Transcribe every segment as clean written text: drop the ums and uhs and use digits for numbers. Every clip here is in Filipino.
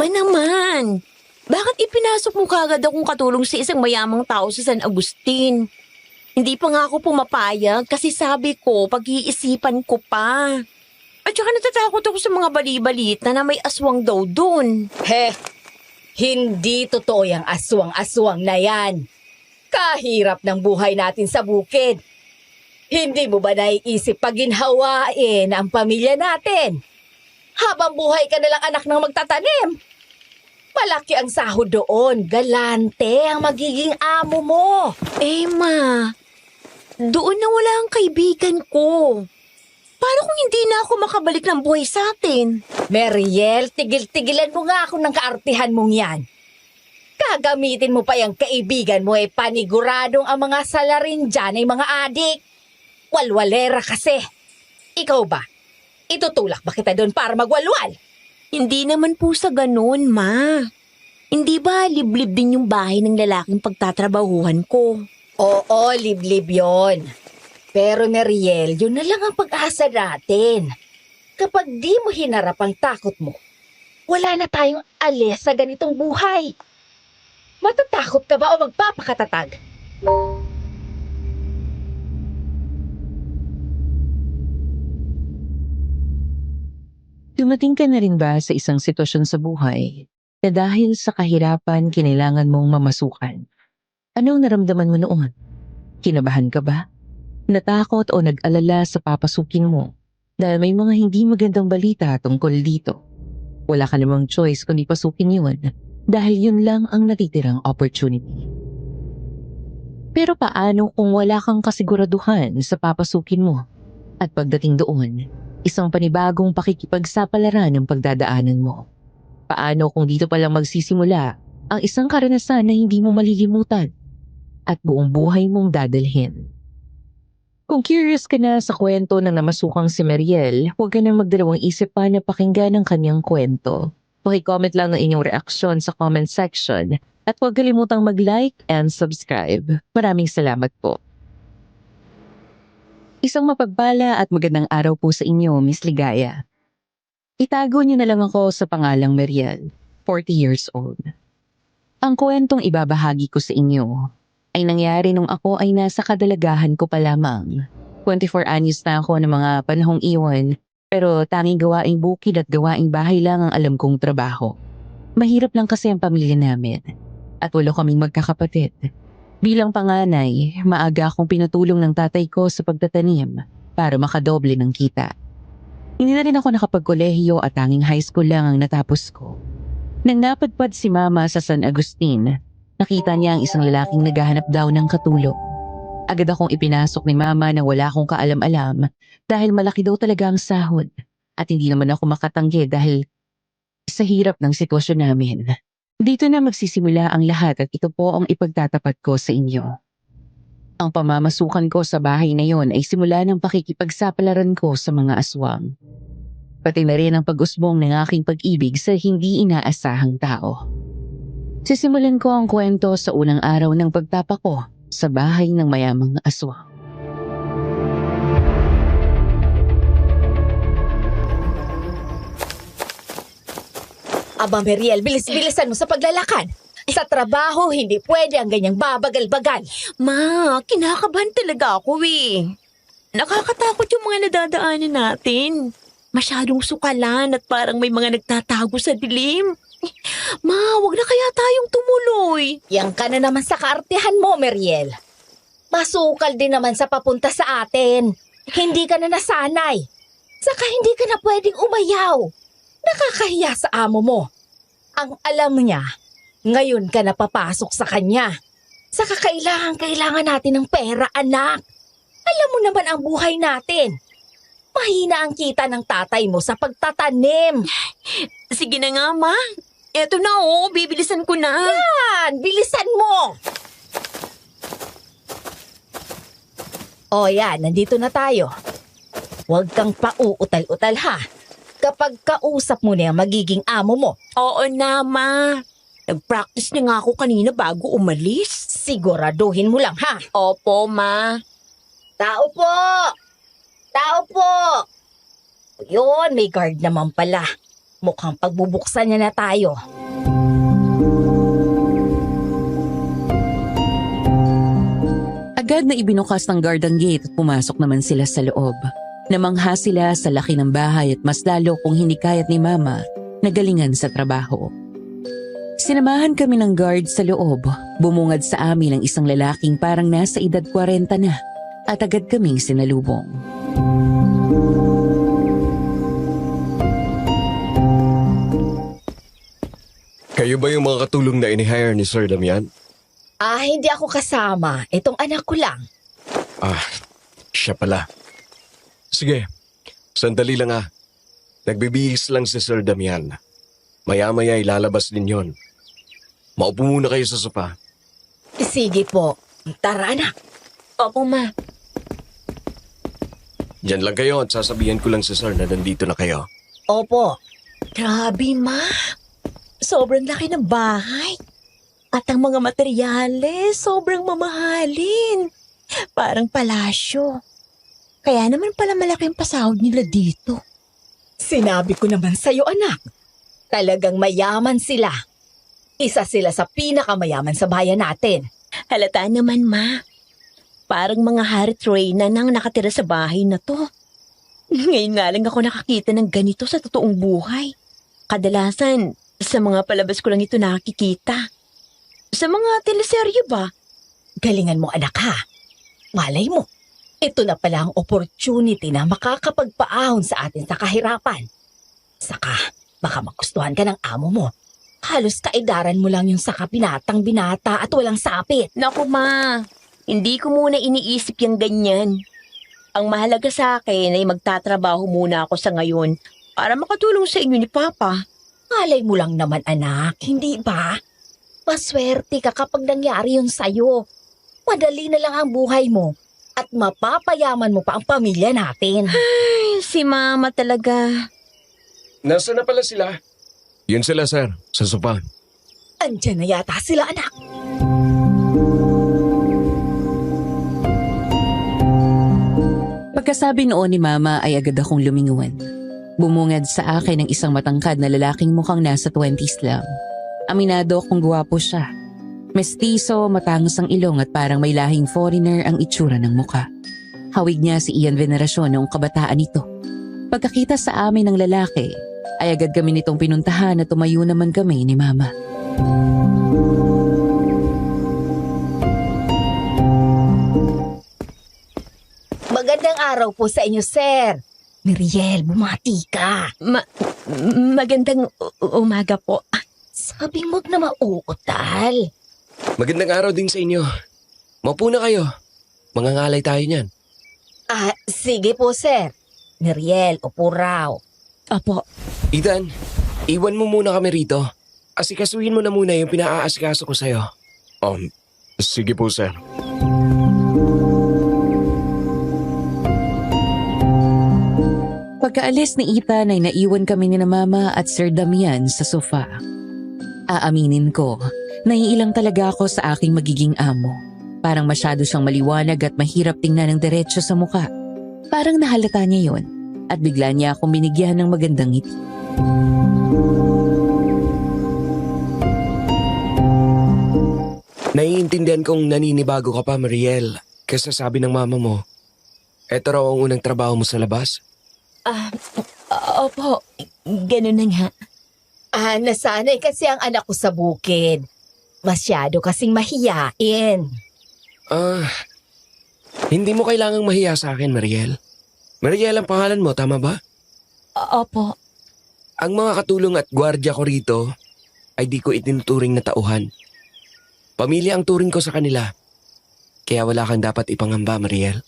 ba naman? Bakit ipinasok mo kagad akong katulong sa isang mayamang tao sa San Agustin? Hindi pa nga ako pumapayag kasi sabi ko, pag-iisipan ko pa. At saka natatakot ako sa mga bali-balita na may aswang daw dun. Hindi totoo yung aswang-aswang na yan. Kahirap ng buhay natin sa bukid. Hindi mo ba naiisip paginhawain ang pamilya natin? Habang buhay ka nalang anak ng magtatanim. Malaki ang sahod doon. Galante ang magiging amo mo. Ma, doon na wala ang kaibigan ko. Paano kung hindi na ako makabalik ng buhay sa atin? Mariel, tigil-tigilan mo nga ako ng kaartihan mong yan. Gagamitin mo pa yung kaibigan mo paniguradong ang mga salarin dyan ay mga adik. Walwalera kasi. Ikaw ba? Itutulak ba kita doon para magwalwal? Hindi naman po sa ganun, Ma. Hindi ba liblib din yung bahay ng lalaking pagtatrabahuhan ko? Oo, liblib yon. Pero Mariel, yun na lang ang pag-asa natin. Kapag di mo hinarap ang takot mo, wala na tayong alis sa ganitong buhay. Matatakot ka ba o magpapakatatag? Dumating ka na rin ba sa isang sitwasyon sa buhay na dahil sa kahirapan kinailangan mong mamasukan? Anong naramdaman mo noon? Kinabahan ka ba? Natakot o nag-alala sa papasukin mo dahil may mga hindi magandang balita tungkol dito? Wala ka namang choice kundi pasukin yun dahil yun lang ang natitirang opportunity. Pero paano kung wala kang kasiguraduhan sa papasukin mo? At pagdating doon, isang panibagong pakikipagsapalaran ng pagdadaanan mo. Paano kung dito palang magsisimula ang isang karanasan na hindi mo malilimutan at buong buhay mong dadalhin? Kung curious ka na sa kwento ng namasukang si Mariel, huwag ka nang magdalawang isip pa na pakinggan ang kanyang kwento. Paki-comment lang ng inyong reaksyon sa comment section at huwag kalimutang mag-like and subscribe. Maraming salamat po. Isang mapagpala at magandang araw po sa inyo, Miss Ligaya. Itago niyo na lang ako sa pangalang Mariel, 40 years old. Ang kwentong ibabahagi ko sa inyo ay nangyari nung ako ay nasa kadalagahan ko pa lamang. 24 anyos na ako ng mga panahong iyon, pero tanging gawaing bukid at gawaing bahay lang ang alam kong trabaho. Mahirap lang kasi ang pamilya namin at walo kaming magkakapatid. Bilang panganay, maaga akong pinatulong ng tatay ko sa pagtatanim para makadoble ng kita. Hindi na rin ako nakapagkolehiyo at tanging high school lang ang natapos ko. Nang napadpad si Mama sa San Agustin, nakita niya ang isang lalaking naghahanap daw ng katulong. Agad akong ipinasok ni Mama na wala akong kaalam-alam dahil malaki daw talaga ang sahod at hindi naman ako makatanggi dahil sa hirap ng sitwasyon namin. Dito na magsisimula ang lahat at ito po ang ipagtatapat ko sa inyo. Ang pamamasukan ko sa bahay na yon ay simula ng pakikipagsapalaran ko sa mga aswang. Pati na rin ang pag-usbong ng aking pag-ibig sa hindi inaasahang tao. Sisimulan ko ang kwento sa unang araw ng pagtapa ko sa bahay ng mayamang aswang. Aba Mariel, bilis-bilisan mo sa paglalakad. Sa trabaho, hindi pwede ang ganyang babagal-bagal. Ma, kinakabahan talaga ako Nakakatakot yung mga nadadaanan natin. Masyadong sukalan at parang may mga nagtatago sa dilim. Ma, wag na kaya tayong tumuloy. Yang ka na naman sa kaartihan mo, Mariel. Masukal din naman sa papunta sa atin. Hindi ka na nasanay. Saka hindi ka na pwedeng umayaw. Nakakahiya sa amo mo. Ang alam niya, ngayon ka na papasok sa kanya. Saka kailangan natin ng pera, anak. Alam mo naman ang buhay natin. Mahina ang kita ng tatay mo sa pagtatanim. Sige na nga, Ma. Eto na bibilisan ko na. Yan, bilisan mo. O yan, nandito na tayo. Huwag kang pauutal-utal ha. Kapag kausap mo na yung magiging amo mo. Oo na, Ma. Nag-practice na nga ako kanina bago umalis. Siguraduhin mo lang ha. Opo, Ma. Tao po! Tao po! Yun, may guard naman pala. Mukhang pagbubuksan niya na tayo. Agad na ibinukas ng guard ang gate at pumasok naman sila sa loob. Namangha sila sa laki ng bahay at mas lalo kung hindi kayat ni Mama na galingan sa trabaho. Sinamahan kami ng guard sa loob. Bumungad sa amin ang isang lalaking parang nasa edad 40 na at agad kaming sinalubong. Kayo ba yung mga katulong na inihire ni Sir Damian? Hindi ako kasama. Itong anak ko lang. Siya pala. Sige, sandali lang ah. Nagbibihis lang si Sir Damian. Maya-maya ilalabas din yon. Maupo muna kayo sa sopa. Sige po. Tara na. Opo, Ma. Diyan lang kayo at sasabihan ko lang si Sir na nandito na kayo. Opo. Grabe, Ma. Sobrang laki ng bahay. At ang mga materyales, sobrang mamahalin. Parang palasyo. Kaya naman pala malaking pasahod nila dito. Sinabi ko naman sa'yo, anak. Talagang mayaman sila. Isa sila sa pinakamayaman sa bayan natin. Halata naman, Ma. Parang mga Harriet Reyna nang nakatira sa bahay na to. Ngayon nga lang ako nakakita ng ganito sa totoong buhay. Kadalasan, sa mga palabas ko lang ito nakikita. Sa mga teleserye ba? Galingan mo, anak, ha? Malay mo, ito na pala ang opportunity na makakapagpaahon sa atin sa kahirapan. Saka, baka magustuhan ka ng amo mo. Halos kaedaran mo lang yung saka binatang binata at walang sapit. Naku, Ma. Hindi ko muna iniisip yung ganyan. Ang mahalaga sa akin ay magtatrabaho muna ako sa ngayon para makatulong sa inyo ni Papa. Malay mo lang naman, anak, hindi ba? Maswerte ka kapag nangyari yun sa'yo. Madali na lang ang buhay mo at mapapayaman mo pa ang pamilya natin. Ay, si Mama talaga. Nasaan na pala sila? Yun sila, Sir, sa sopa. Andiyan na yata sila, anak. Pagkasabi noon ni Mama ay agad akong luminguan. Bumungad sa akin ang isang matangkad na lalaking mukhang nasa 20s lang. Aminado akong gwapo siya. Mestizo, matangos ang ilong at parang may lahing foreigner ang itsura ng muka. Hawig niya si Ian Veneracion noong kabataan nito. Pagkakita sa amin ng lalaki, ay agad kami nitong pinuntahan at tumayo naman kami ni Mama. Magandang araw po sa inyo, sir. Miriel, bumati ka. Magandang umaga po. Sabi mo na mauutal. Magandang araw din sa inyo. Maupo na kayo. Mangangalay tayo niyan. Sige po, sir. Miriel, upo raw. Opo. Ethan, iwan mo muna kami rito. Asikasuhin mo na muna yung pinaaasikaso ko sa'yo. Sige po, sir. Pagkaalis ni Ethan ay naiwan kami ni na Mama at Sir Damian sa sofa. Aaminin ko, naiilang talaga ako sa aking magiging amo. Parang masyado siyang maliwanag at mahirap tingnan ng diretsyo sa muka. Parang nahalata niya yon at bigla niya akong binigyan ng magandang ngiti. Naiintindihan kong naninibago ka pa, Mariel. Kasi sabi ng mama mo, eto raw ang unang trabaho mo sa labas. Opo. Ganun na nga. Nasanay kasi ang anak ko sa bukid. Masyado kasing mahiyain. Hindi mo kailangang mahiya sa akin, Mariel. Mariel ang pangalan mo, tama ba? Opo. Ang mga katulong at gwardiya ko rito ay di ko itinuturing na tauhan. Pamilya ang turing ko sa kanila. Kaya wala kang dapat ipangamba, Mariel.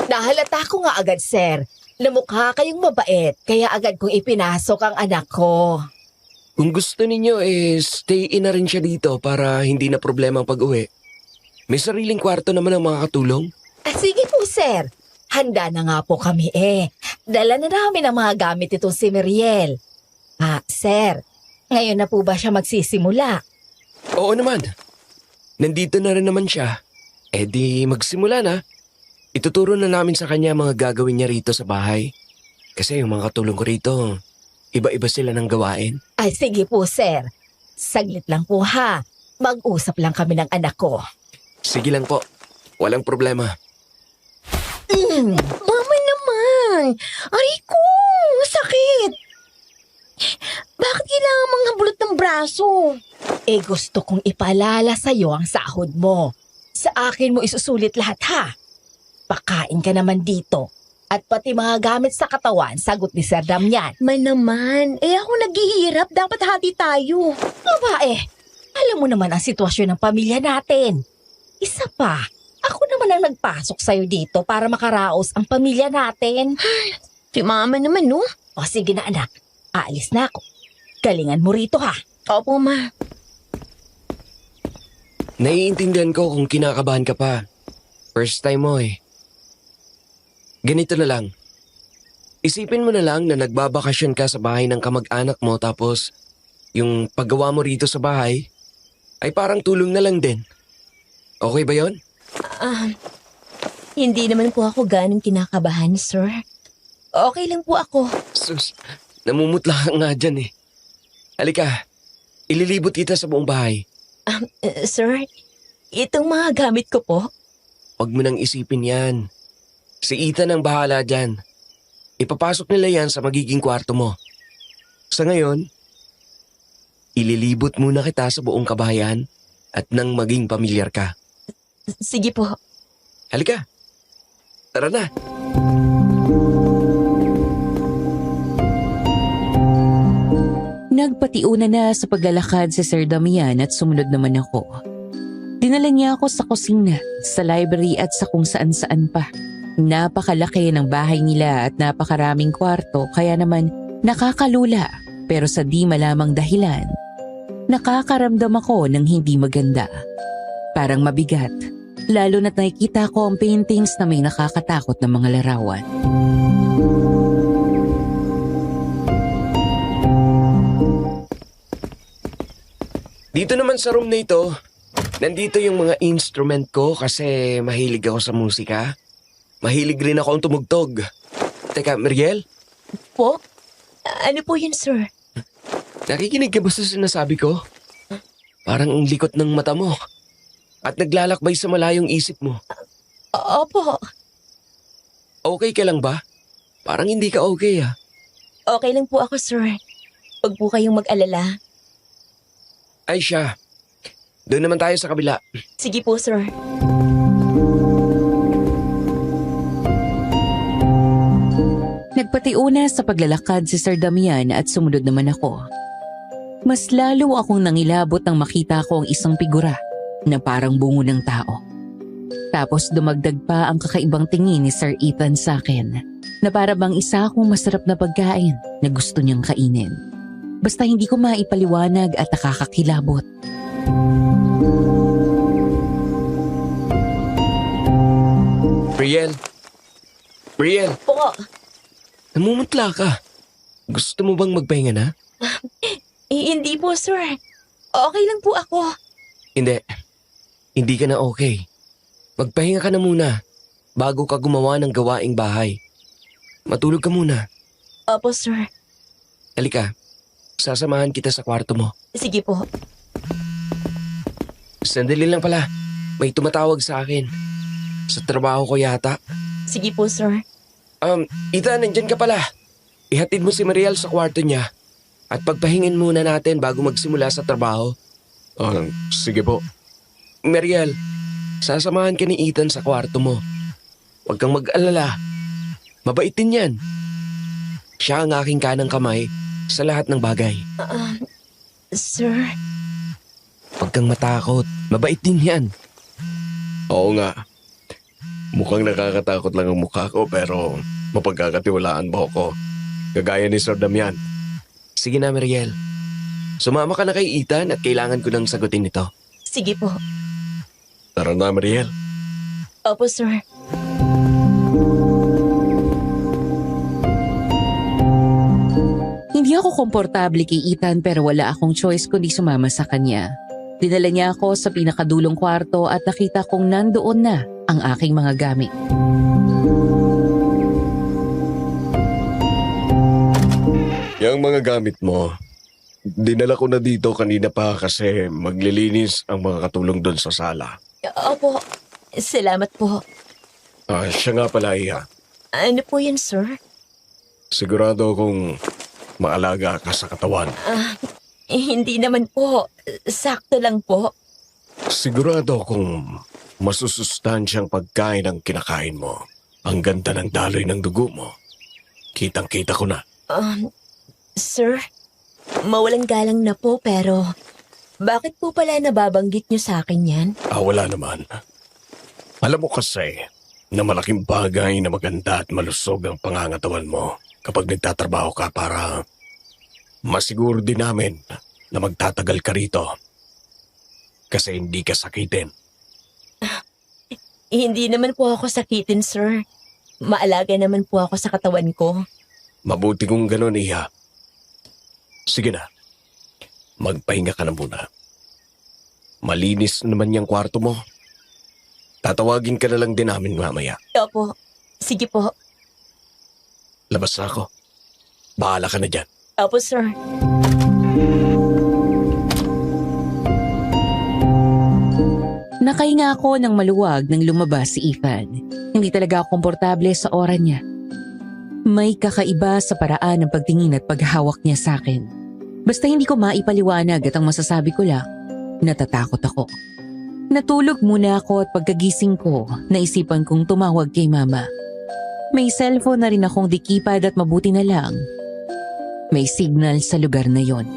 Nahalata ko nga agad, sir. Namukha kayong mabait, kaya agad kong ipinasok ang anak ko. Kung gusto ninyo stay in na rin siya dito para hindi na problema ang pag-uwi. May sariling kwarto naman ang mga katulong. Sige po, sir. Handa na nga po kami Dala na namin ang mga gamit itong si Miriel. Sir, ngayon na po ba siya magsisimula? Oo naman. Nandito na rin naman siya. Di magsimula na. Ituturo na namin sa kanya mga gagawin niya rito sa bahay. Kasi yung mga katulong ko rito, iba-iba sila ng gawain. Ay, sige po, sir. Saglit lang po ha. Mag-usap lang kami ng anak ko. Sige lang po. Walang problema. Mama naman! Aray ko! Sakit! Bakit kailangan manghabulot ng braso? Eh gusto kong ipaalala sa'yo ang sahod mo. Sa akin mo isusulit lahat ha. Pakain ka naman dito. At pati mga gamit sa katawan, sagot ni Sir Damian. Man naman, ako naghihirap. Dapat hati tayo. Aba alam mo naman ang sitwasyon ng pamilya natin. Isa pa, ako naman ang nagpasok sa'yo dito para makaraos ang pamilya natin. Si mama naman, no? O sige na anak, aalis na ako. Galingan mo rito ha. Opo, ma. Naiintindihan ko kung kinakabahan ka pa. First time mo eh. Ganito na lang. Isipin mo na lang na nagbabakasyon ka sa bahay ng kamag-anak mo tapos yung paggawa mo rito sa bahay ay parang tulong na lang din. Okay ba yon? Hindi naman po ako ganun kinakabahan, sir. Okay lang po ako. Sus, namumutla ka nga dyan eh. Halika, ililibot kita sa buong bahay. Sir, itong mga gamit ko po. Huwag mo nang isipin yan. Si Ethan ang bahala dyan. Ipapasok nila yan sa magiging kwarto mo. Sa ngayon, ililibot muna kita sa buong kabahayan at nang maging pamilyar ka. Sige po. Halika, tara na. Nagpatiuna na sa paglalakad si Sir Damian at sumunod naman ako. Dinala niya ako sa kusina, sa library at sa kung saan-saan pa. Napakalaki ng bahay nila at napakaraming kwarto kaya naman nakakalula pero sa di malamang dahilan. Nakakaramdam ako ng hindi maganda. Parang mabigat, lalo na't nakikita ko ang paintings na may nakakatakot na mga larawan. Dito naman sa room na ito, nandito yung mga instrument ko kasi mahilig ako sa musika. Mahilig rin ako ang tumugtog. Teka, Meriel, Po? Ano po yun, sir? nakikinig ka ba sa sinasabi ko? Parang ang likot ng mata mo. At naglalakbay sa malayong isip mo. Opo. Okay ka lang ba? Parang hindi ka okay ah. Okay lang po ako, sir. Huwag po kayong mag-alala. Ay siya. Doon naman tayo sa kabila. Sige po, sir. Nagpatiuna sa paglalakad si Sir Damian at sumunod naman ako. Mas lalo akong nangilabot nang makita ko ang isang figura na parang bungo ng tao. Tapos dumagdag pa ang kakaibang tingin ni Sir Ethan sa akin na para bang isa akong masarap na pagkain na gusto niyang kainin. Basta hindi ko maipaliwanag at nakakakilabot. Brielle, Po. namumutla ka. Gusto mo bang magpahinga na? Hindi po, sir. Okay lang po ako. Hindi. Hindi ka na okay. Magpahinga ka na muna bago ka gumawa ng gawaing bahay. Matulog ka muna. Opo, sir. Halika, sasamahan kita sa kwarto mo. Sige po. Sandali lang pala. May tumatawag sa akin. Sa trabaho ko yata. Sige po, sir. Ethan, nandyan ka pala. Ihatid mo si Mariel sa kwarto niya. At pagpahingin muna natin bago magsimula sa trabaho. Sige po. Mariel, sasamahan ka ni Ethan sa kwarto mo. Huwag kang mag-alala. Mabait din yan. Siya ang aking kanang kamay sa lahat ng bagay. Sir, Huwag kang matakot. Mabait din yan. Oo nga. Mukhang nakakatakot lang ang mukha ko pero mapagkakatiwalaan mo ako. Kagaya ni Sir Damian. Sige na, Mariel. Sumama ka na kay Ethan at kailangan ko nang sagutin ito. sige po. Tara na, Mariel. Opo, sir. Hindi ako komportable kay Ethan pero wala akong choice kundi sumama sa kanya. Dinala niya ako sa pinakadulong kwarto at nakita kong nandoon na ang aking mga gamit. Yung mga gamit mo, dinala ko na dito kanina pa kasi maglilinis ang mga katulong doon sa sala. Opo, salamat po. Siya nga pala, Iya. Ano po yun, sir? Sigurado kung maalaga ka sa katawan. Hindi naman po. Sakto lang po. Sigurado kung masusustansyang pagkain ang kinakain mo. Ang ganda ng daloy ng dugo mo. Kitang-kita ko na. Sir, mawalang galang na po pero bakit po pala nababanggit niyo sa akin yan? Wala naman. Alam mo kasi na malaking bagay na maganda at malusog ang pangangatawan mo kapag nagtatrabaho ka para masiguro din namin na magtatagal ka rito. Kasi hindi ka sakitin. Hindi naman po ako sakitin, sir. Maalaga naman po ako sa katawan ko. Mabuti kung gano'n, Iya. Sige na. Magpahinga ka na muna. Malinis naman yung kwarto mo. Tatawagin ka na lang din namin mamaya. Opo, sige po. Labas na ako. Bahala ka na dyan. Opo, sir. Nakahinga ako ng maluwag nang lumabas si Ethan. Hindi talaga ako komportable sa aura niya. May kakaiba sa paraan ng pagtingin at paghahawak niya sa akin. Basta hindi ko maipaliwanag at ang masasabi ko lang, natatakot ako. Natulog muna ako at pagkagising ko, naisipan kong tumawag kay mama. May cellphone na rin akong dikipad at mabuti na lang. May signal sa lugar na yon.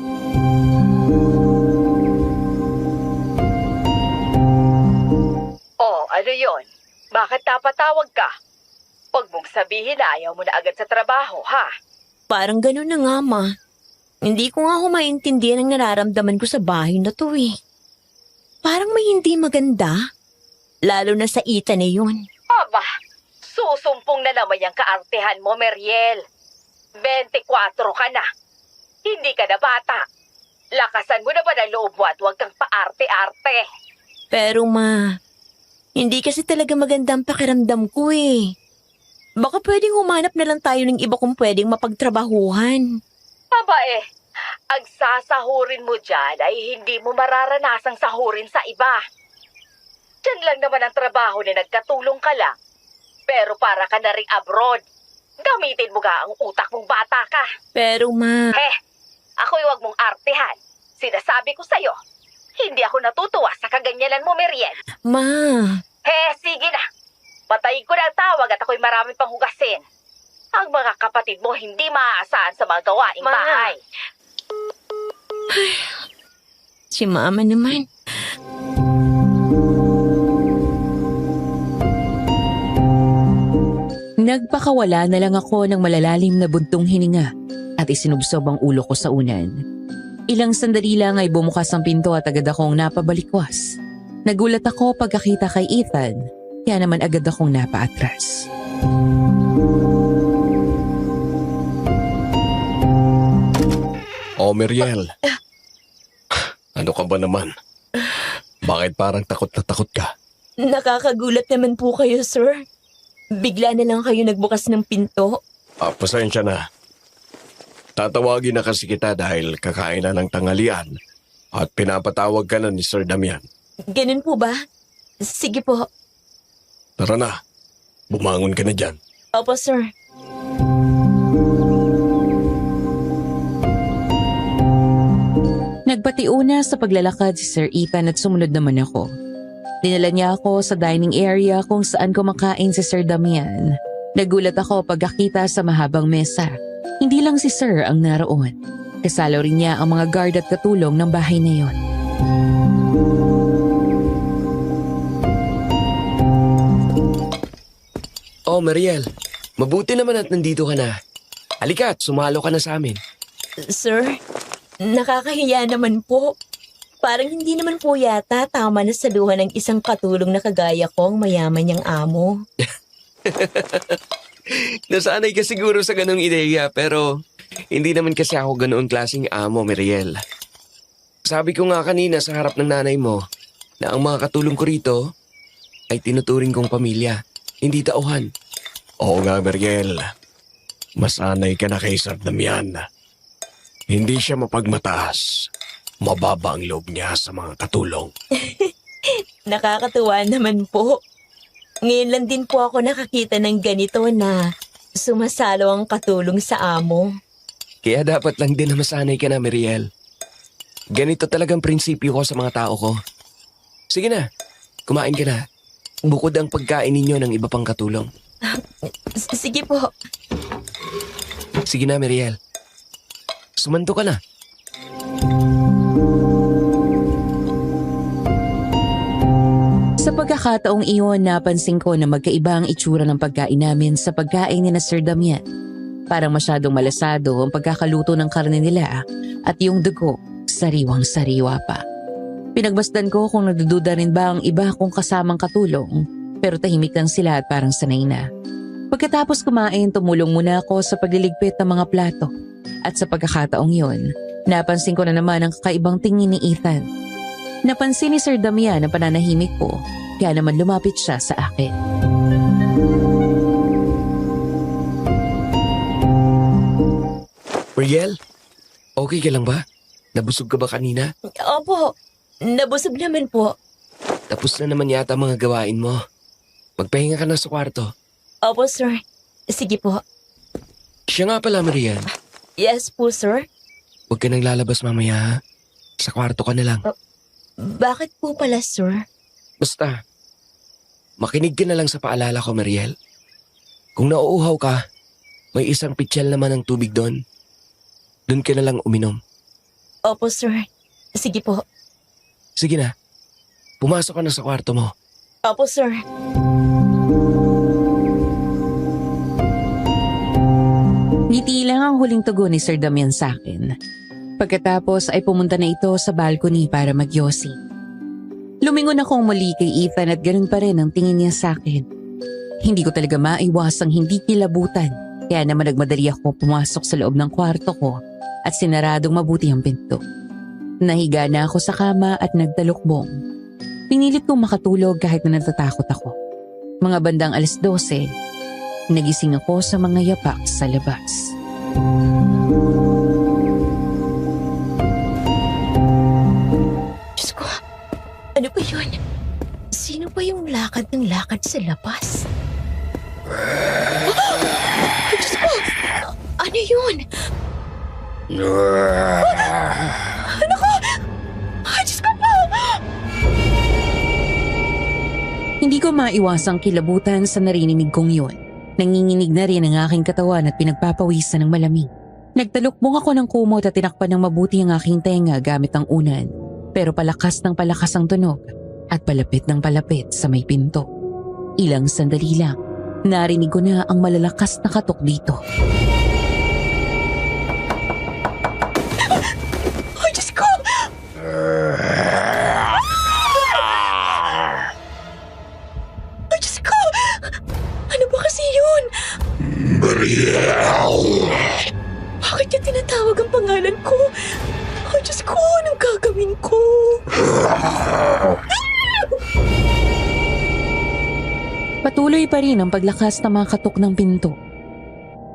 Oh, ano yon? Bakit napatawag ka? Huwag mong sabihin na ayaw mo na agad sa trabaho, ha? Parang ganun na nga, ma. Hindi ko nga ako maintindihan ang nararamdaman ko sa bahay na to eh. Parang may hindi maganda. Lalo na sa ita na yun. Aba, susumpong na naman yung kaartehan mo, Meriel. 24 ka na. Hindi ka na bata. Lakasan mo na ba ng loob mo at huwag kang paarte-arte? Pero ma, hindi kasi talaga maganda ang pakiramdam ko eh. Baka pwedeng humanap na lang tayo ng iba kung pwedeng mapagtrabahuhan. Aba ang sasahurin mo dyan ay hindi mo mararanasang sahurin sa iba. Diyan lang naman ang trabaho na nagkatulong ka lang. Pero para ka na rin abroad. Gamitin mo ang utak mong bata ka. Pero ma... Ako'y wag mong artehan. Sinasabi ko sa'yo, hindi ako natutuwa sa kaganyanan mo, Meriel. Ma... Sige na. Patayin ko na ang tawag at ako'y marami pang hugasin. Ang mga kapatid mo hindi maaasahan sa mga gawaing bahay. Si mama naman. Nagpakawala na lang ako ng malalalim na buntong hininga at isinubsob ang ulo ko sa unan. Ilang sandali lang ay bumukas ang pinto at agad akong napabalikwas. Nagulat ako pagkakita kay Ethan, kaya naman agad akong napaatras. Oh, Meriel. Ano ka ba naman? Bakit parang takot na takot ka? Nakakagulat naman po kayo, sir. Bigla na lang kayo nagbukas ng pinto. Pasensya na. Tatawagin na kasi kita dahil kakain na ng tanghalian at pinapatawag ka na ni Sir Damian. Ganun po ba? Sige po. Tara na. Bumangon ka na dyan. Opo, sir. Nagpatiuna sa paglalakad si Sir Ethan at sumunod naman ako. Dinala niya ako sa dining area kung saan kumakain si Sir Damian. Nagulat ako pagkakita sa mahabang mesa. Hindi lang si Sir ang naroon. Kasalo rin niya ang mga guard at katulong ng bahay na yon. Oh, Mariel. Mabuti naman at nandito ka na. Halika at sumalo ka na sa amin. Sir, nakakahiya naman po. Parang hindi naman po yata tama na saluhan ng isang katulong na kagaya ko ang mayaman niyang amo. Nasanay ka siguro sa ganong ideya pero hindi naman kasi ako ganoon klaseng amo, Mariel. Sabi ko nga kanina sa harap ng nanay mo na ang mga katulong ko rito ay tinuturing kong pamilya, hindi tauhan. Oo nga, Meriel. Masanay ka na kay Sir Damian. Hindi siya mapagmataas. Mababa ang loob niya sa mga katulong. Nakakatuwa naman po. Ngayon lang din po ako nakakita ng ganito na sumasalo ang katulong sa amo. Kaya dapat lang din na masanay ka na, Meriel. Ganito talagang prinsipyo ko sa mga tao ko. Sige na, kumain ka na. Bukod ang pagkain ninyo ng iba pang katulong. Sige po. Sige na, Meriel. Sumanto ka na. Sa pagkakataong iyon, napansin ko na magkaiba ang itsura ng pagkain namin sa pagkain ni na Sir Damian. Parang masyadong malasado ang pagkakaluto ng karne nila at yung dugo, sariwang-sariwa pa. Pinagmasdan ko kung nagdududa rin ba ang iba kong kasamang katulong, pero tahimik lang sila at parang sanay na. Pagkatapos kumain, tumulong muna ako sa pagliligpit ng mga plato. At sa pagkakataong yun, napansin ko na naman ang kakaibang tingin ni Ethan. Napansin ni Sir Damian ang pananahimik ko, kaya naman lumapit siya sa akin. Meriel, okay ka lang ba? Nabusog ka ba kanina? Opo, nabusog naman po. Tapos na naman yata ang mga gawain mo. Magpahinga ka na sa kwarto. Opo, sir. Sige po. Siya nga pala, Meriel. Yes po, sir. Huwag ka nang lalabas mamaya, ha? Sa kwarto ka na lang. Bakit po pala, sir? Basta, makinig ka na lang sa paalala ko, Meriel. Kung nauuhaw ka, may isang pitsyal naman ng tubig doon. Doon ka na lang uminom. Opo, sir. Sige po. Sige na, pumasok ka na sa kwarto mo. Opo, sir. Ngiti lang ang huling tugon ni Sir Damian sa akin. Pagkatapos ay pumunta na ito sa balcony para magyosi. Lumingon akong muli kay Ethan at ganun pa rin ang tingin niya sa akin. Hindi ko talaga maiwasang hindi kilabutan, kaya naman nagmadali ako pumasok sa loob ng kwarto ko at sinaradong mabuti ang pinto. Nahiga na ako sa kama at nagtalukbong. Pinilit kong makatulog kahit na natatakot ako. Mga bandang 12:00, nagising ako sa mga yapak sa labas. Diyos ko, ano ba yun? Sino ba yung lakad ng lakad sa labas? Ay, Diyos ko! Ano yun? Ano ko? Ay, Diyos ko po! Hindi ko maiwasang kilabutan sa narinig kong yun. Nanginginig na rin ang aking katawan at pinagpapawisan ng malamig. Nagtalukbong ako ng kumot at tinakpan ng mabuti ang aking tenga gamit ang unan. Pero palakas ng palakas ang tunog at palapit ng palapit sa may pinto. Ilang sandali lang, narinig ko na ang malalakas na katok dito. Ay, Diyos ko! Ay, Diyos ko! Ano ba kasi yun? Bakit niya tinatawag ang pangalan ko? Ay, Diyos ko! Anong gagawin ko? Patuloy pa rin ang paglakas ng mga katok ng pinto.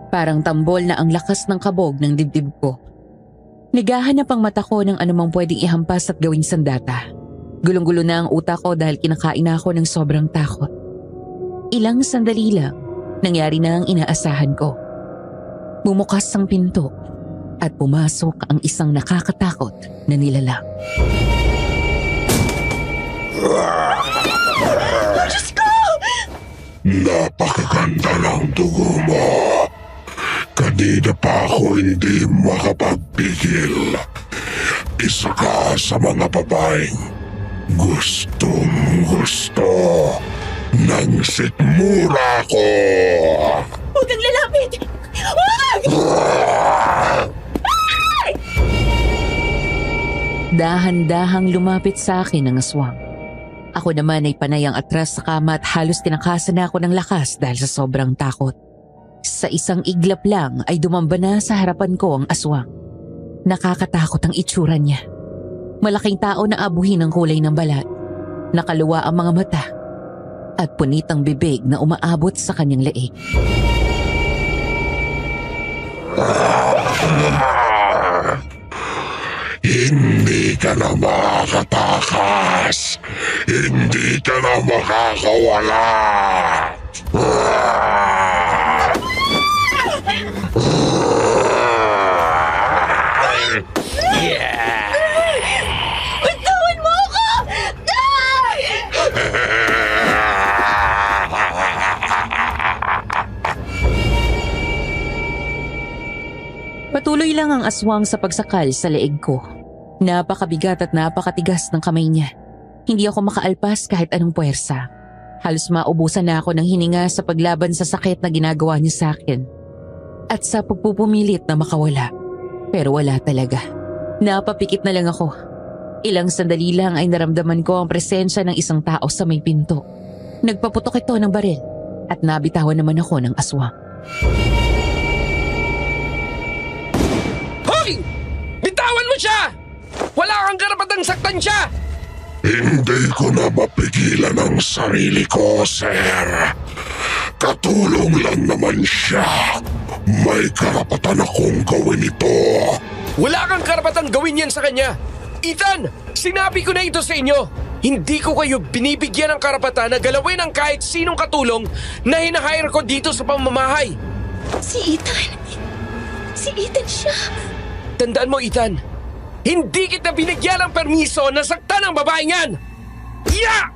Parang tambol na ang lakas ng kabog ng dibdib ko. Naghahanap ang mata ko ng anumang pwedeng ihampas at gawing sandata. Gulong-gulo na ang utak ko dahil kinakain na ako ng sobrang takot. Ilang sandali lang, nangyari na ang inaasahan ko. Bumukas ang pinto at pumasok ang isang nakakatakot na nilalang. Diyos ko! Napakaganda ng dugo mo. Kanina pa ako hindi makapagpigil. Isa ka sa mga babaeng gustong-gusto ng sikmura ko. Huwag kang lalapit! Huwag! Dahan-dahang lumapit sa akin ang aswang. Ako naman ay panayang atras sa kama at halos tinakasan na ako ng lakas dahil sa sobrang takot. Sa isang iglap lang ay dumamba na sa harapan ko ang aswang. Nakakatakot ang itsura niya. Malaking tao na abuhin ang kulay ng balat. Nakaluwa ang mga mata at punit ang bibig na umaabot sa kanyang leeg. ka na makakatakas. Hindi ka na makakawala. Bitawan mo ako! Patuloy lang ang aswang sa pagsakal sa leeg ko. Napakabigat at napakatigas ng kamay niya. Hindi ako makaalpas kahit anong puwersa. Halos maubusan na ako ng hininga sa paglaban sa sakit na ginagawa niya sa akin. At sa pagpupumilit na makawala. Pero wala talaga. Napapikit na lang ako. Ilang sandali lang ay naramdaman ko ang presensya ng isang tao sa may pinto. Nagpaputok ito ng baril at nabitawan naman ako ng aswang. Hoy! Bitawan mo siya! Wala kang karapatang saktan siya! Hindi ko na mapigilan ang sarili ko, sir. Katulong lang naman siya. May karapatan akong gawin ito. Wala kang karapatang gawin yan sa kanya! Ethan! Sinabi ko na ito sa inyo! Hindi ko kayo binibigyan ng karapatan na galawin ang kahit sinong katulong na hinahire ko dito sa pamamahay! Si Ethan. Si Ethan siya. Tandaan mo, Ethan, hindi kita binigyan ng permiso na saktan ang babaeng yan! Yeah!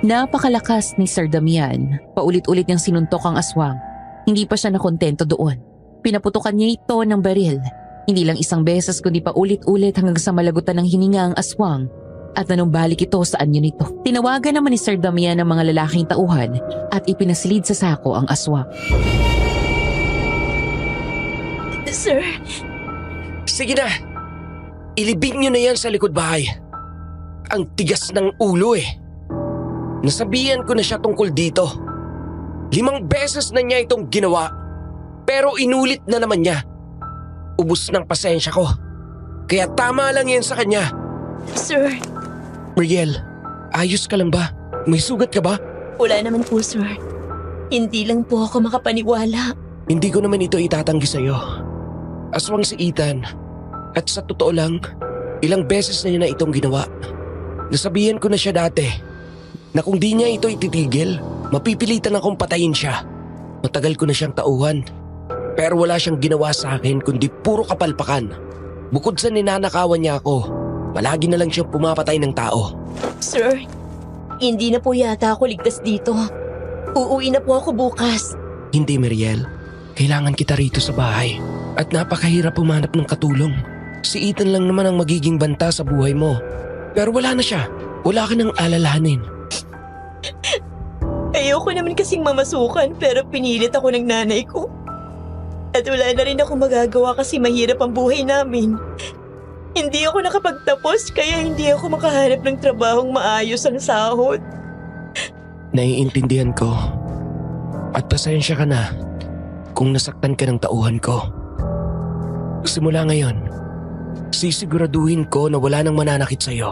Napakalakas ni Sir Damian. Paulit-ulit niyang sinuntok ang aswang. Hindi pa siya nakontento doon. Pinaputukan niya ito ng baril. Hindi lang isang beses kundi pa ulit-ulit hanggang sa malagutan ng hininga ang aswang at nanumbalik ito sa anyo nito. Tinawagan naman ni Sir Damian ang mga lalaking tauhan at ipinasilid sa sako ang aswang. Sir, Sige na! Ilibing niyo na yan sa likod bahay. Ang tigas ng ulo eh. Nasabihan ko na siya tungkol dito. 5 beses na niya itong ginawa. Pero inulit na naman niya. Ubus ng pasensya ko. Kaya tama lang yan sa kanya. sir. Mariel, ayos ka lang ba? May sugat ka ba? Wala naman po, sir. Hindi lang po ako makapaniwala. Hindi ko naman ito itatanggi sa'yo. Aswang si Ethan. At sa totoo lang, ilang beses na niya na itong ginawa. Nasabihan ko na siya dati na kung di niya ito ititigil, mapipilitan akong patayin siya. Matagal ko na siyang tauhan. Pero wala siyang ginawa sa akin kundi puro kapalpakan. Bukod sa ninanakawan niya ako, palagi na lang siyang pumapatay ng tao. Sir, hindi na po yata ako ligtas dito. Uuwi na po ako bukas. Hindi, Mariel. Kailangan kita rito sa bahay. At napakahirap pumanap ng katulong. Si Ethan lang naman ang magiging banta sa buhay mo. Pero wala na siya. Wala ka nang alalahanin. Ayoko naman kasing mamasukan pero pinilit ako ng nanay ko. At wala na rin ako magagawa kasi mahirap ang buhay namin. Hindi ako nakapagtapos kaya hindi ako makahanap ng trabahong maayos ang sahod. Naiintindihan ko. At pasensya ka na kung nasaktan ka ng tauhan ko. Simula ngayon, sisiguraduhin ko na wala nang mananakit sa'yo.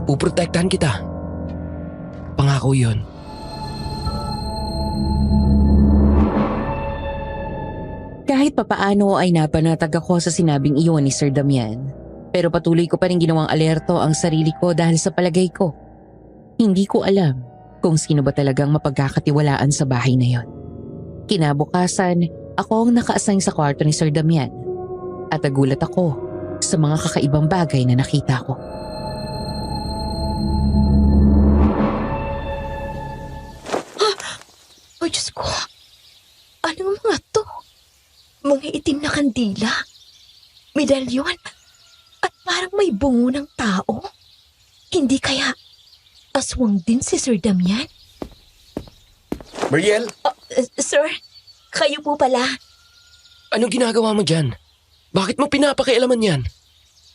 Puprotektahan kita. Pangako yun. Kahit papaano ay napanatag ako sa sinabing iyon ni Sir Damian. Pero patuloy ko pa rin ginawang alerto ang sarili ko dahil sa palagay ko. Hindi ko alam kung sino ba talagang mapagkakatiwalaan sa bahay na yon. Kinabukasan, ako ang naka-assign sa kwarto ni Sir Damian. At nagulat ako sa mga kakaibang bagay na nakita ko. Oh, Diyos ko. Ano mga to? Mga itim na kandila. Medalyon. At parang may bungo ng tao. Hindi kaya aswang din si Sir Damian? Mariel, Sir, kayo po pala. anong ginagawa mo dyan? Bakit mo pinapakialaman yan?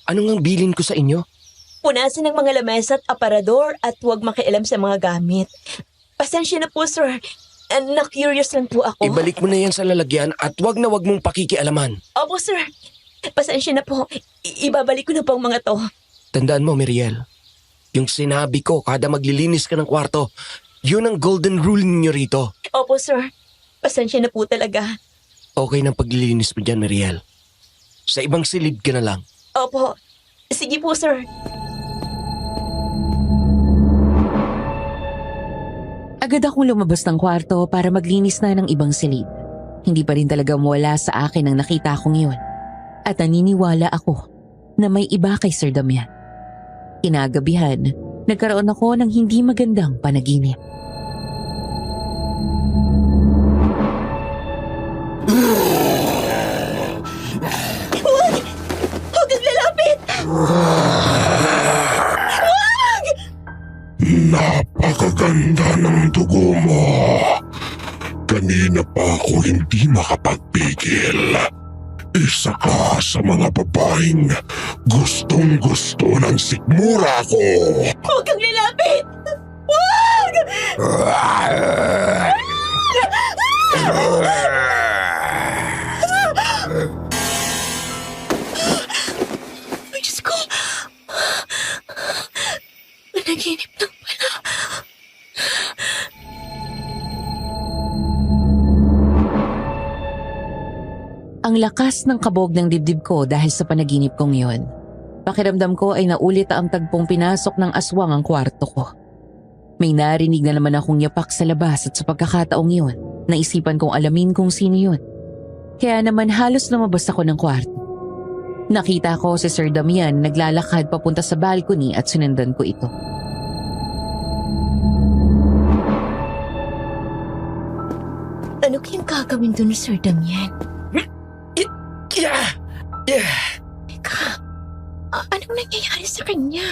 Anong ang bilin ko sa inyo? Punasan ng mga lamesa at aparador at huwag makialam sa mga gamit. Pasensya na po, sir. Na-curious lang po ako. Ibalik mo na yan sa lalagyan at wag na wag mong pakikialaman. Opo, sir. Pasensya na po. Ibabalik ko na po ang mga to. Tandaan mo, Mariel. Yung sinabi ko kada maglilinis ka ng kwarto, yun ang golden rule ninyo rito. Opo, sir. Pasensya na po talaga. Okay ng paglilinis mo dyan, Mariel. Sa ibang silid ka na lang. Opo. Sige po, sir. Agad akong lumabas ng kwarto para maglinis na ng ibang silid. Hindi pa rin talaga mawala sa akin ang nakita kong yun. At naniniwala ako na may iba kay Sir Damian. Kinagabihan, nagkaroon ako ng hindi magandang panaginip. Huwag kang lalapit! Napakaganda ng dugo mo. Kanina pa ako hindi makapagpigil. Isa ka sa mga babaeng gustong-gusto ng sikmura ko. Huwag kang lalapit! Ay, Diyos ko! Panaginip lang pala. Ang lakas ng kabog ng dibdib ko dahil sa panaginip kong yon. Pakiramdam ko ay naulit ang tagpong pinasok ng aswang ang kwarto ko. May narinig na naman akong yapak sa labas at sa pagkakataong yun, naisipan kong alamin kung sino yun. Kaya naman halos lumabas ako ng kwarto. Nakita ko si Sir Damian naglalakad papunta sa balcony at sinundan ko ito. Ano kayang gagawin doon ni Sir Damian? Teka, anong nangyayari sa kanya?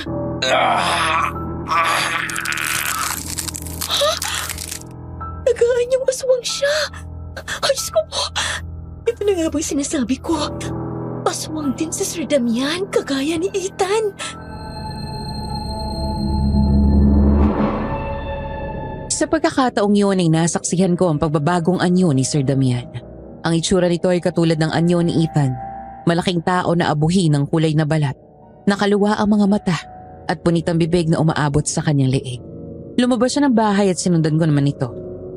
Nagaan niyang aswang siya. Ay, Diyos ko po. Ito na nga bang sinasabi ko? Aswang din si Sir Damian, kagaya ni Ethan. Sa pagkakataong yun ay nasaksihan ko ang pagbabagong anyo ni Sir Damian. Ang itsura nito ay katulad ng anyo ni Ethan. Malaking tao na abuhi ng kulay na balat. Nakaluwa ang mga mata at punit ang bibig na umaabot sa kanyang leeg. Lumabas siya ng bahay at sinundan ko naman ito.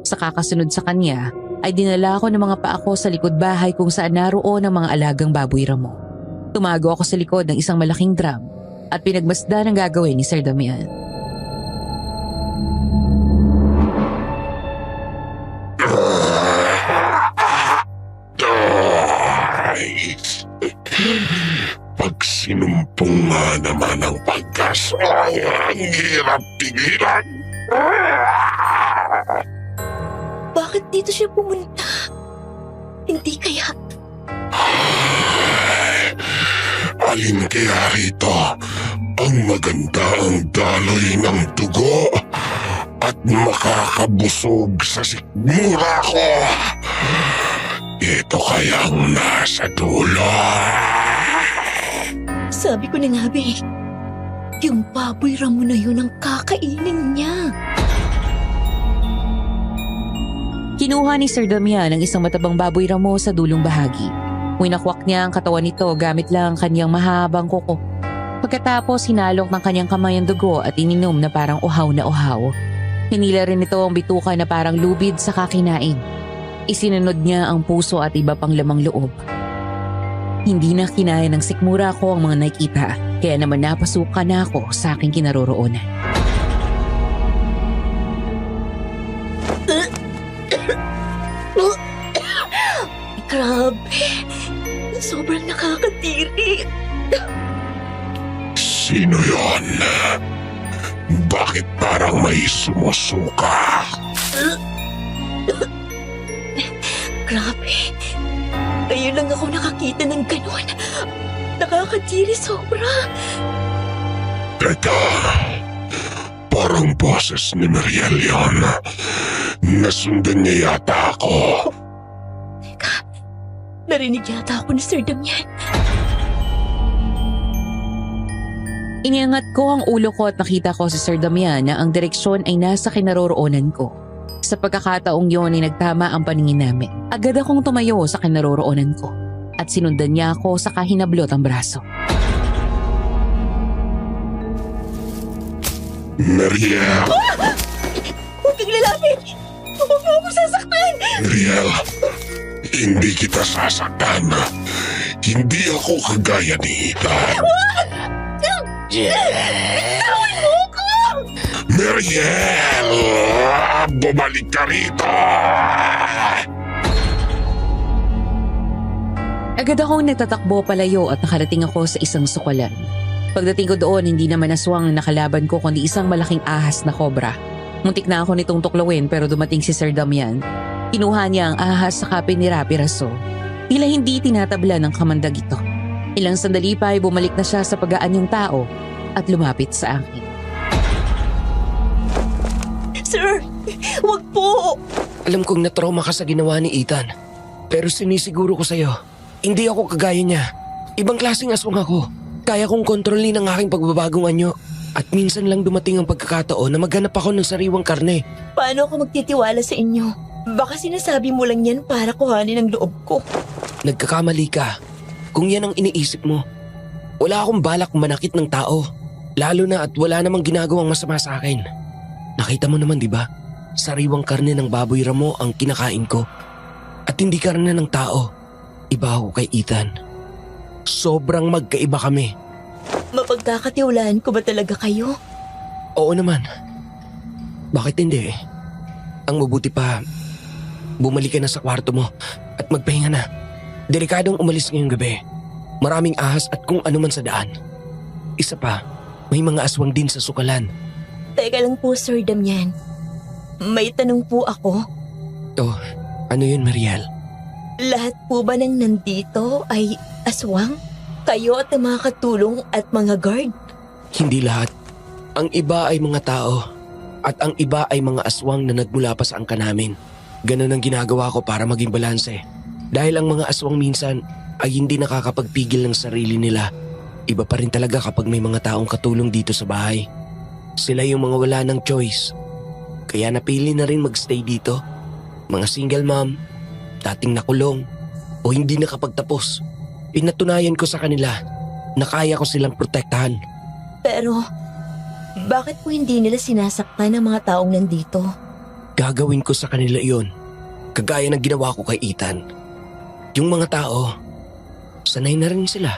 Sa kakasunod sa kanya ay dinala ko ng mga paako sa likod bahay kung saan naroon ang mga alagang baboy ramo. Tumago ako sa likod ng isang malaking drum at pinagmasdan ang gagawin ni Sir Damian. Pag sinumpong nga naman ang pagkaswang, ang hirap tigilan. Bakit dito siya pumunta? Hindi kaya... Alin kaya rito ang maganda ang daloy ng dugo at makakabusog sa sikmura ko? Ito kayang nasa dulo. Sabi ko na nga, be. Yung baboy ramo na yun ang kakainin niya. Kinuha ni Sir Damian ang isang matabang baboy ramo sa dulong bahagi. Winakwak niya ang katawan nito gamit lang ang kanyang mahabang kuko. Pagkatapos hinalok ng kanyang kamay ang dugo at ininom na parang uhaw na uhaw. Hinila rin ito ang bituka na parang lubid sa kakinain. Isinunod niya ang puso at iba pang lamang loob. Hindi na kinaya ng sikmura ko ang mga nakita, kaya naman napasukan na ako sa aking kinaroroonan. Grabe. Sobrang nakakatiri. Sino yon? Bakit parang may sumusuka? Grabe. Ngayon lang ako nakakita ng ganun. Nakakatiri sobra. Teka, parang boses ni Mariel yon. Nasundan niya yata ako. Narinig yata ako ni Sir Damian. Iniangat ko ang ulo ko at nakita ko si Sir Damian na ang direksyon ay nasa kinaroroonan ko. Sa pagkakataong yun ay nagtama ang paningin namin. Agad akong tumayo sa kinaroroonan ko at sinundan niya ako sa kahinablot ang braso. Mariel! Huwag kang lalapit! Huwag mo ako sasaktan! Mariel! hindi kita sasaktan. Hindi ako kagaya ni Ethan. Mariel! Bumalik ka rito! Agad akong natatakbo palayo at nakarating ako sa isang sukalan. Pagdating ko doon, hindi naman aswang ang nakalaban ko kundi isang malaking ahas na kobra. Muntik na ako nitong tuklawin pero dumating si Sir Damian. Kinuha niya ang ahas sa kapinira-piraso. Tila hindi tinatabla ng kamandag ito. Ilang sandali pa ay bumalik na siya sa pag-aanyong tao at lumapit sa akin. Sir, wag po! Alam kong na-trauma ka sa ginawa ni Ethan. Pero sinisiguro ko sa'yo, hindi ako kagaya niya. Ibang klaseng aswang ako. Kaya kong kontrolin ang aking pagbabagong anyo. At minsan lang dumating ang pagkakataon na maghanap ako ng sariwang karne. Paano ako magtitiwala sa inyo? Baka sinasabi mo lang yan para kuhanin ang loob ko. Nagkakamali ka. Kung yan ang iniisip mo, wala akong balak manakit ng tao. Lalo na at wala namang ginagawang masama sa akin. Nakita mo naman, di ba? Sariwang karne ng baboy ramo ang kinakain ko. At hindi karne ng tao. Iba ako kay Ethan. Sobrang magkaiba kami. Mapagkakatiwalaan ko ba talaga kayo? Oo naman. Bakit hindi? Ang mabuti pa, bumalik ka na sa kwarto mo at magpahinga na. Delikadong umalis ngayong gabi. Maraming ahas at kung ano man sa daan. Isa pa, may mga aswang din sa sukalan. Teka lang po, Sir Damian. May tanong po ako. Oh, ano yun, Mariel? Lahat po ba ng nandito ay aswang? Kayo at ang mga katulong at mga guard? Hindi lahat. Ang iba ay mga tao at ang iba ay mga aswang na nagmula pa sa angka namin. Ganun ang ginagawa ko para maging balanse. Dahil ang mga aswang minsan ay hindi nakakapagpigil ng sarili nila. Iba pa rin talaga kapag may mga taong katulong dito sa bahay. Sila yung mga wala ng choice. Kaya napili na rin magstay dito. Mga single mom, dating nakulong, o hindi nakapagtapos. Pinatunayan ko sa kanila na kaya ko silang protektahan. Pero, bakit po hindi nila sinasaktan ng mga taong nandito? Gagawin ko sa kanila iyon, kagaya ng ginawa ko kay Ethan. Yung mga tao, sanay na rin sila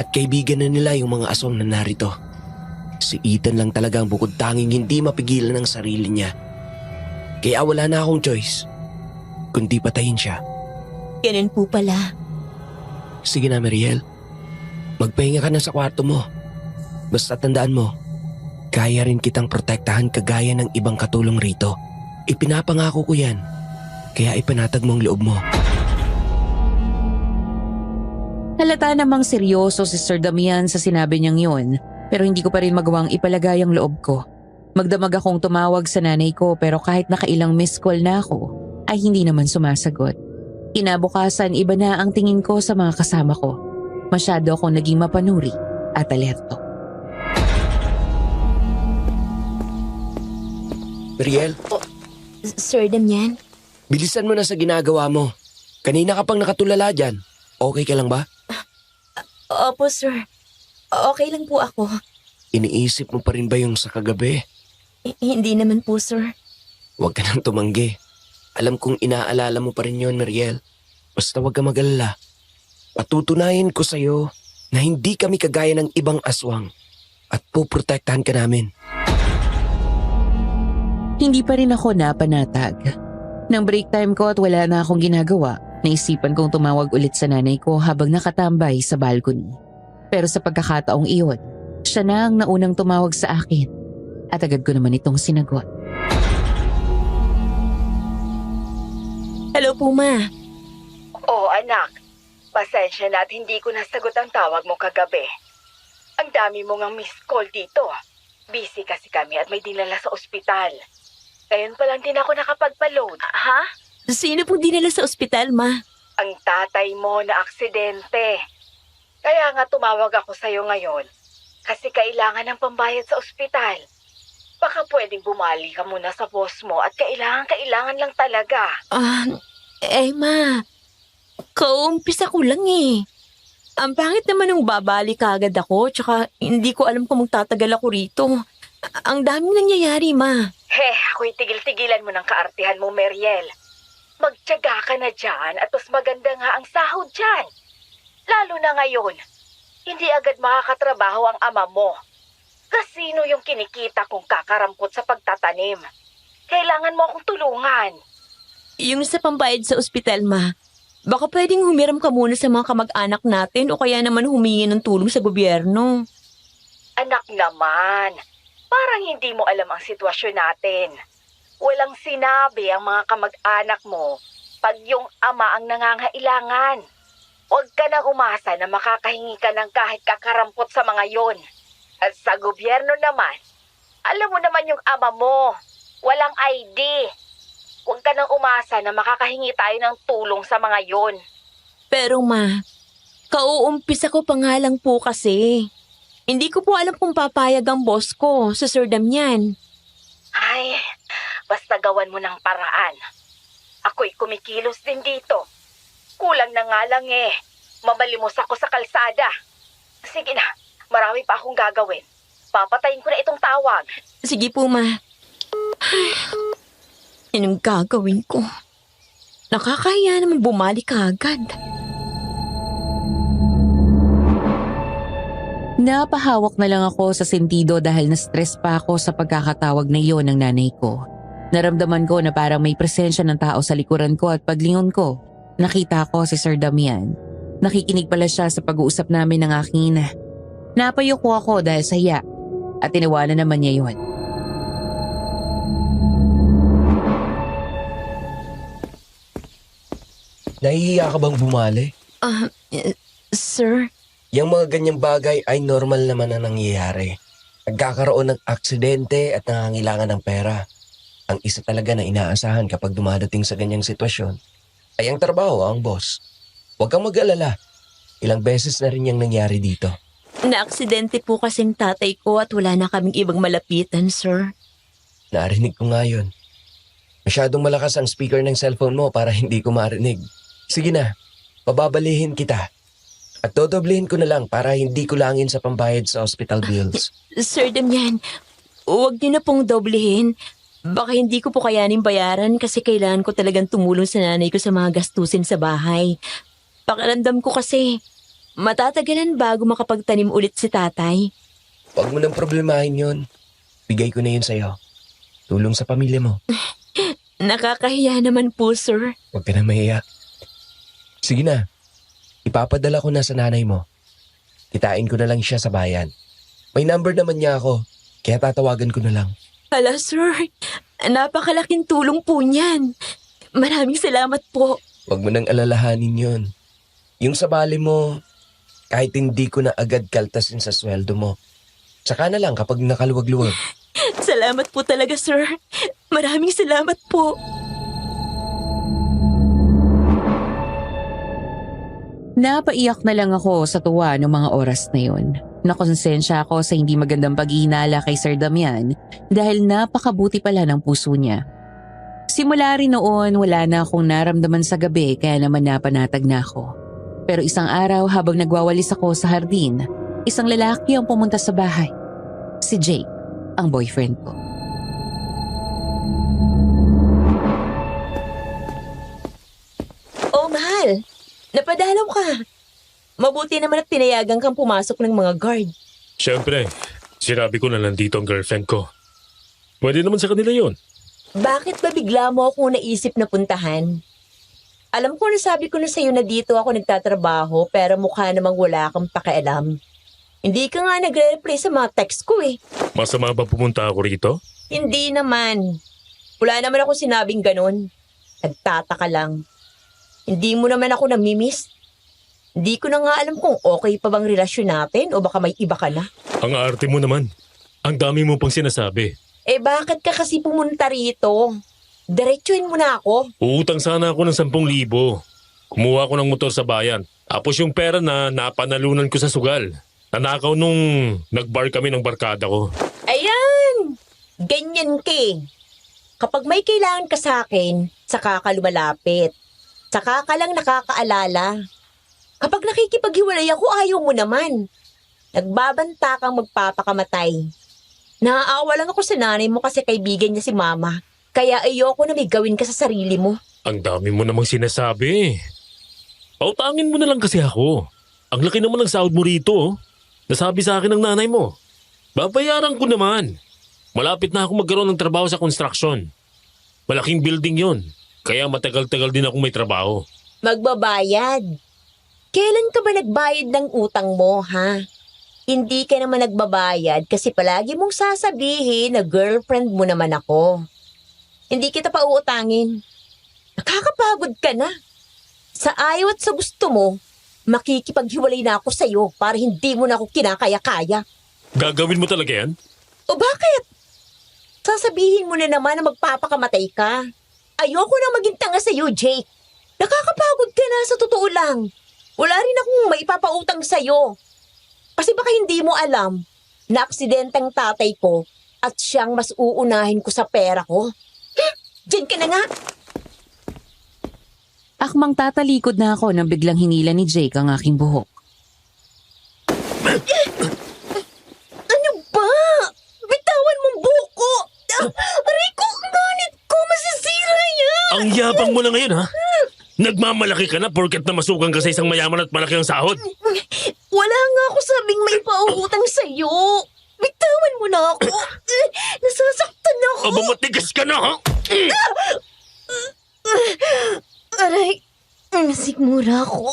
at kaibigan na nila yung mga aswang na narito. Si Ethan lang talaga ang bukod tanging hindi mapigilan ng sarili niya. Kaya wala na akong choice, kundi patayin siya. Ganun po pala. Sige na, Mariel. Magpahinga ka na sa kwarto mo. Basta tandaan mo, kaya rin kitang protektahan kagaya ng ibang katulong rito. Ipinapangako ko yan. Kaya ipanatag mo ang loob mo. Halata namang seryoso si Sir Damian sa sinabi niyang yun, pero hindi ko pa rin magawang ipalagay ang loob ko. Magdamag akong tumawag sa nanay ko pero kahit nakailang missed call na ako, ay hindi naman sumasagot. Kinabukasan, iba na ang tingin ko sa mga kasama ko. Masyado akong naging mapanuri at alerto. Mariel, Sir Damian? bilisan mo na sa ginagawa mo. Kanina ka pang nakatulala dyan. Okay ka lang ba? Opo, sir. Okay lang po ako. Iniisip mo pa rin ba yung sa kagabi? Hindi naman po, sir. Huwag ka nang tumanggi. Alam kong inaalala mo pa rin yun, Mariel. Basta huwag ka mag-alala. Patutunayan ko sa'yo na hindi kami kagaya ng ibang aswang at puprotektahan ka namin. Hindi pa rin ako napanatag. Nang break time ko at wala na akong ginagawa, naisipan kong tumawag ulit sa nanay ko habang nakatambay sa balcony. Pero sa pagkakataong iyon, siya na ang naunang tumawag sa akin at agad ko naman itong sinagot. Hello po, ma. Oo, anak. Pasensya na at hindi ko nasagot ang tawag mo kagabi. Ang dami mo ngang missed call dito. Busy kasi kami at may dinala sa ospital. Ngayon pa lang din ako nakapagpa-load. Ha? Sino pong dinala sa ospital, ma? Ang tatay mo na aksidente. Kaya nga tumawag ako sa'yo ngayon. Kasi kailangan ng pambayad sa ospital. Baka pwedeng bumali ka muna sa boss mo at kailangan lang talaga. Ma. Kaumpisa ko lang eh. Ang pangit naman nung babali kaagad ako, tsaka hindi ko alam kung magtatagal ako rito. Ang daming nangyayari, ma. Ako'y tigil-tigilan mo ng kaartihan mo, Mariel. Magtiyaga ka na dyan at mas maganda nga ang sahod dyan. Lalo na ngayon, hindi agad makakatrabaho ang ama mo. Kasino yung kinikita kong kakarampot sa pagtatanim? Kailangan mo akong tulungan. Yung sa pambayad sa ospital, ma. Baka pwedeng humiram ka muna sa mga kamag-anak natin o kaya naman humingi ng tulong sa gobyerno. Anak naman, parang hindi mo alam ang sitwasyon natin. Walang sinabi ang mga kamag-anak mo pag yung ama ang nangangailangan. Huwag ka nang umasa na makakahingi ka ng kahit kakarampot sa mga yon. At sa gobyerno naman, alam mo naman yung ama mo, walang ID. Huwag ka nang umasa na makakahingi tayo ng tulong sa mga yon. Pero ma, kauumpisa ko pa nga lang po kasi. Hindi ko po alam kung papayag ang boss ko sa Sir Damian. Ay, basta gawan mo ng paraan. Ako'y kumikilos din dito. Kulang na nga lang Mamalimos ako sa kalsada. Sige na, marami pa akong gagawin. Papatayin ko na itong tawag. Sige po, ma. Anong gagawin ko? Nakakahiya naman bumalik agad. Napahawak na lang ako sa sentido dahil na-stress pa ako sa pagkakatawag na iyon ng nanay ko. Naramdaman ko na parang may presensya ng tao sa likuran ko at paglingon ko, nakita ko si Sir Damian. Nakikinig pala siya sa pag-uusap namin ng aking ina. Napayuko ako dahil sa hiya at tinawanan naman niya yun. Nahihiya ka bang bumali? Sir? Yung mga ganyang bagay ay normal naman na nangyayari. Nagkakaroon ng aksidente at nangangailangan ng pera. Ang isa talaga na inaasahan kapag dumadating sa ganyang sitwasyon ay ang trabaho, ang boss. Huwag kang mag-alala. Ilang beses na rin yung nangyari dito. Naaksidente po kasing tatay ko at wala na kaming ibang malapitan, sir. Narinig ko nga yun. Masyadong malakas ang speaker ng cellphone mo para hindi ko marinig. Sige na, pababalihin kita. At dodoblihin ko na lang para hindi kulangin sa pambayad sa hospital bills. Sir Damian, huwag niyo na pong doblehin. Baka hindi ko po kayanin bayaran kasi kailangan ko talagang tumulong sa nanay ko sa mga gastusin sa bahay. Pakiramdam ko kasi, matatagalan bago makapagtanim ulit si tatay. Huwag mo nang problemahin yun. Bigay ko na yun sa'yo. Tulong sa pamilya mo. Nakakahiya naman po, sir. Huwag ka na mahiya. Sige na. Ipapadala ko na sa nanay mo. Kitain ko na lang siya sa bayan. May number naman niya ako, kaya tatawagan ko na lang. Hala, sir. Napakalaking tulong po niyan. Maraming salamat po. Huwag mo nang alalahanin yun. Yung sa bali mo, kahit hindi ko na agad kaltasin sa sweldo mo. Tsaka na lang kapag nakaluwag-luwag. Salamat po talaga, sir. Maraming salamat po. Napaiyak na lang ako sa tuwa noong mga oras na yun. Nakonsensya ako sa hindi magandang paghihinala kay Sir Damian dahil napakabuti pala ng puso niya. Simula rin noon, wala na akong naramdaman sa gabi kaya naman napanatag na ako. Pero isang araw habang nagwawalis ako sa hardin, isang lalaki ang pumunta sa bahay. Si Jake, ang boyfriend ko. Oh, mahal. Napadalaw ka. Mabuti naman at pinayagan kang pumasok ng mga guard. Siyempre, sinabi ko na nandito ang girlfriend ko. Pwede naman sa kanila yon. Bakit ba bigla mo ako naisip na puntahan? Alam ko na sabi ko na sa'yo na dito ako nagtatrabaho pero mukha namang wala kang pakialam. Hindi ka nga nagre-reply sa mga text ko eh. Masama ba pumunta ako rito? Hindi naman. Wala naman ako sinabing ganun. Nagtataka lang. Hindi mo naman ako namimiss. Hindi ko na nga alam kung okay pa bang relasyon natin o baka may iba ka na. Ang arte mo naman. Ang dami mo pang sinasabi. Eh bakit ka kasi pumunta rito? Diretsuhin mo na ako. Uutang sana ako ng 10,000. Kumuha ko ng motor sa bayan. Tapos yung pera na napanalunan ko sa sugal. Nanakaw nung nagbar kami ng barkada ko. Ayan! Ganyan ka eh. Kapag may kailangan ka sa akin, saka ka lumalapit. Saka ka lang nakakaalala. Kapag nakikipaghiwalay ako, ayaw mo naman. Nagbabanta kang magpapakamatay. Naaawa lang ako sa nanay mo kasi kaibigan niya si mama. Kaya ayoko na may gawin ka sa sarili mo. Ang dami mo namang sinasabi. Pautangin mo na lang kasi ako. Ang laki naman ng sahod mo rito. Oh. Nasabi sa akin ng nanay mo. Babayaran ko naman. Malapit na ako magkaroon ng trabaho sa construction. Malaking building yon. Kaya matagal-tagal din ako may trabaho. Magbabayad. Kailan ka ba nagbayad ng utang mo, ha? Hindi ka naman nagbabayad kasi palagi mong sasabihin na girlfriend mo naman ako. Hindi kita pa uutangin. Nakakapagod ka na. Sa ayaw at sa gusto mo, makikipaghiwalay na ako sa'yo para hindi mo na ako kinakaya-kaya. Gagawin mo talaga yan? O bakit? Sasabihin mo na naman na magpapakamatay ka. Ayoko nang maging tanga sa'yo, Jake. Nakakapagod ka na sa totoo lang. Wala rin akong maipapautang sa'yo. Kasi baka hindi mo alam na aksidenteng tatay ko at siyang mas uunahin ko sa pera ko. Diyan ka na nga. Akmang tatalikod na ako nang biglang hinila ni Jake ang aking buhok. Ano ba? Bitawan mong buko. Rico, nganit ko, masisira yan. Ang yabang mo na ngayon, ha? Nagmamalaki ka na porket namasukan ka sa isang mayaman at malaki ang sahod. Wala nga ako sabing may pauutang sa'yo. Bitawan mo na ako. Nasasaktan ako. Aba, matigas ka na, ha? Aray, nasigmura ako.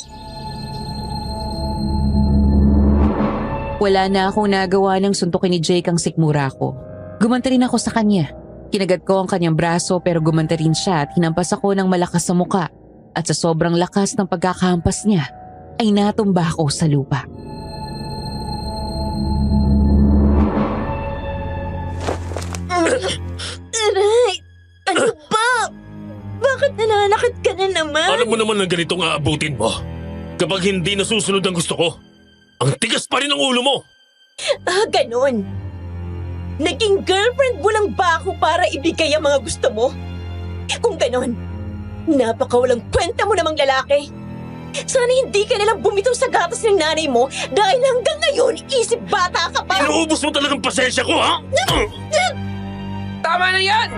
Wala na akong nagawa ng suntukin ni Jake ang sikmura ko. Gumanta rin ako sa kanya. Kinagat ko ang kanyang braso pero gumanta rin siya at hinampas ako ng malakas sa muka. At sa sobrang lakas ng pagkakahampas niya, ay natumba ako sa lupa. Aray, ano ba? Bakit nananakit ka na naman? Alam mo naman na ganitong aabutin mo. Kapag hindi nasusunod ang gusto ko, ang tigas pa rin ang ulo mo. Ah, ganun. Naging girlfriend mo lang ba ako para ibigay ang mga gusto mo? Kung ganun, napakawalang kwenta mo namang lalaki. Sana hindi ka nalang bumitaw sa gatas ng nanay mo dahil hanggang ngayon isip bata ka pa. Inuubos mo talagang pasensya ko, ha? Tama na yan!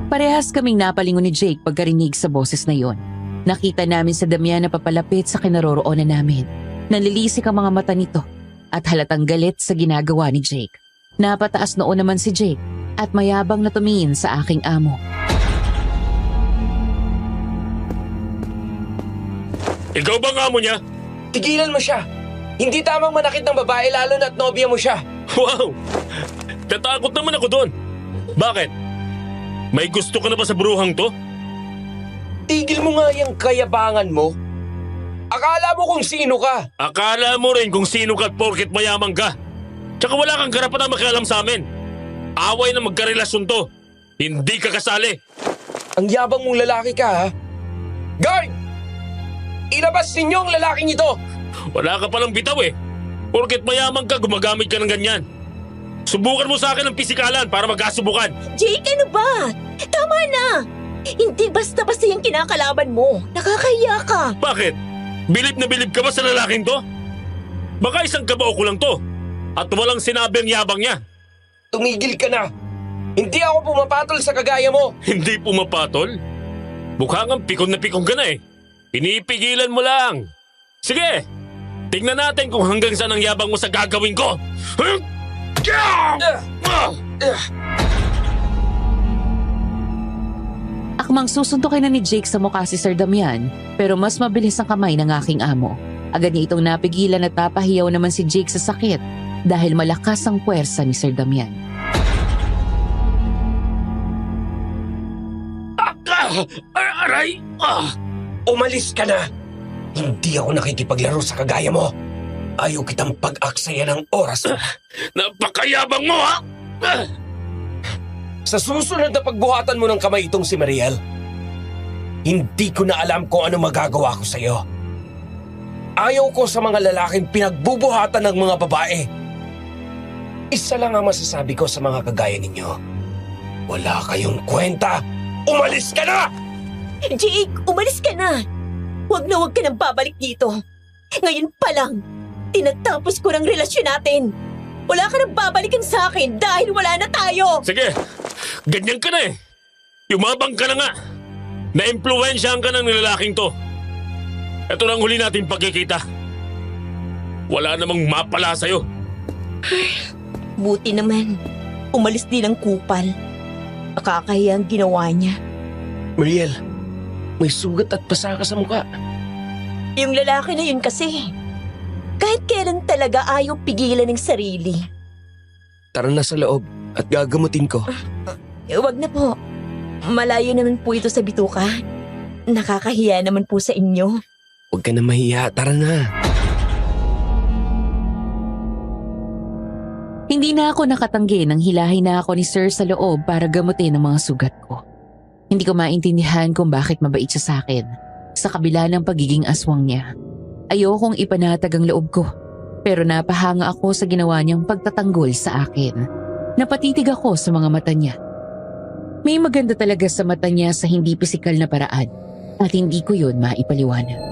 Parehas kaming napalingon ni Jake pagkarinig sa boses na yon. Nakita namin sa Damian na papalapit sa kinaroroonan namin. Nanlilisik ang mga mata nito at halatang galit sa ginagawa ni Jake. Napataas noon naman si Jake at mayabang na tumingin sa aking amo. Ikaw ba ang amo niya? Tigilan mo siya. Hindi tamang manakit ng babae lalo na't nobya mo siya. Wow! Tatakot naman ako doon. Bakit? May gusto ka na ba sa bruhang to? Tigil mo nga yung kayabangan mo. Akala mo kung sino ka. Akala mo rin kung sino ka at porket mayaman ka. Tsaka wala kang karapatan makialam sa amin. Away na magkarelasyon to. Hindi ka kasali. Ang yabang mong lalaki ka, ha? Guard! Ilabas ninyo ang lalaking ito! Wala ka palang bitaw eh. Porket mayaman ka, gumagamit ka ng ganyan. Subukan mo sa akin ang pisikalan para magkasubukan. Jake, ano ba? Tama na! Hindi basta-basta yung kinakalaban mo. Nakakahiya ka. Bakit? Bilib na bilib ka ba sa lalaking to? Baka isang kabao ko lang to. At walang sinabi ang yabang niya. Tumigil ka na. Hindi ako pumapatol sa kagaya mo. Hindi pumapatol? Mukhang ang pikon na pikon ka na eh. Pinipigilan mo lang. Sige, tingnan natin kung hanggang saan ang yabang mo sa gagawin ko. Akmang susuntukin na ni Jake sa mukha si Sir Damian pero mas mabilis ang kamay ng aking amo. Agad niya itong napigilan at papahiyaw naman si Jake sa sakit dahil malakas ang puwersa ni Sir Damian. Aray! Umalis ka na! Hindi ako nakikipaglaro sa kagaya mo. Ayaw kitang pag-aksaya ng oras mo. Napakayabang mo, ha? Sa susunod na pagbuhatan mo ng kamay itong si Mariel, hindi ko na alam kung ano magagawa ko sa iyo. Ayaw ko sa mga lalaking pinagbubuhatan ng mga babae. Isa lang ang masasabi ko sa mga kagaya ninyo. Wala kayong kwenta! Umalis ka na! Jake, umalis ka na. Huwag ka nang babalik dito. Ngayon pa lang, tinatapos ko ng relasyon natin. Wala ka nang babalikan sa akin dahil wala na tayo. Sige, ganyan ka na eh. Yumabang ka na nga! Na-impluwensyahan ka ng lalaking to. Ito lang huli natin pagkikita. Wala namang mapala sa'yo. Buti naman. Umalis din ang kupal. Nakakahiya ang ginawa niya. Mariel, may sugat at pasa ka sa mukha. Yung lalaki na yun kasi, kahit kailan talaga ayaw pigilan ng sarili. Tara na sa loob at gagamutin ko. Wag na po. Malayo naman po ito sa bituka. Nakakahiya naman po sa inyo. Huwag ka na mahiya, tara na. Hindi na ako nakatanggi nang hilahin na ako ni Sir sa loob para gamutin ang mga sugat ko. Hindi ko maintindihan kung bakit mabait siya sa akin, sa kabila ng pagiging aswang niya. Ayokong ipanatag ang loob ko, pero napahanga ako sa ginawa niyang pagtatanggol sa akin. Napatitig ako sa mga mata niya. May maganda talaga sa mata niya sa hindi pisikal na paraan at hindi ko yun maipaliwanag.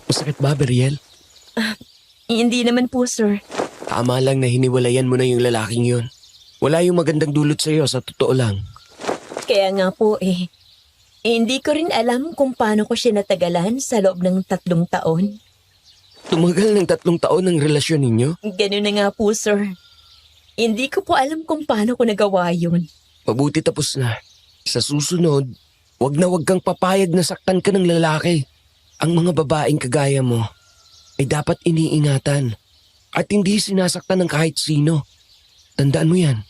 Masakit ba, Mariel? Hindi naman po, sir. Tama lang na hiniwalayan mo na yung lalaking yun. Wala yung magandang dulot sa'yo, sa totoo lang. Kaya nga po hindi ko rin alam kung paano ko siya natagalan sa loob ng 3 taon. Tumagal ng 3 taon ang relasyon ninyo? Ganun na nga po, sir. Hindi ko po alam kung paano ko nagawa yun. Mabuti tapos na. Sa susunod, wag kang papayag na saktan ka ng lalaki. Ang mga babaeng kagaya mo ay dapat iniingatan at hindi sinasaktan ng kahit sino. Tandaan mo yan.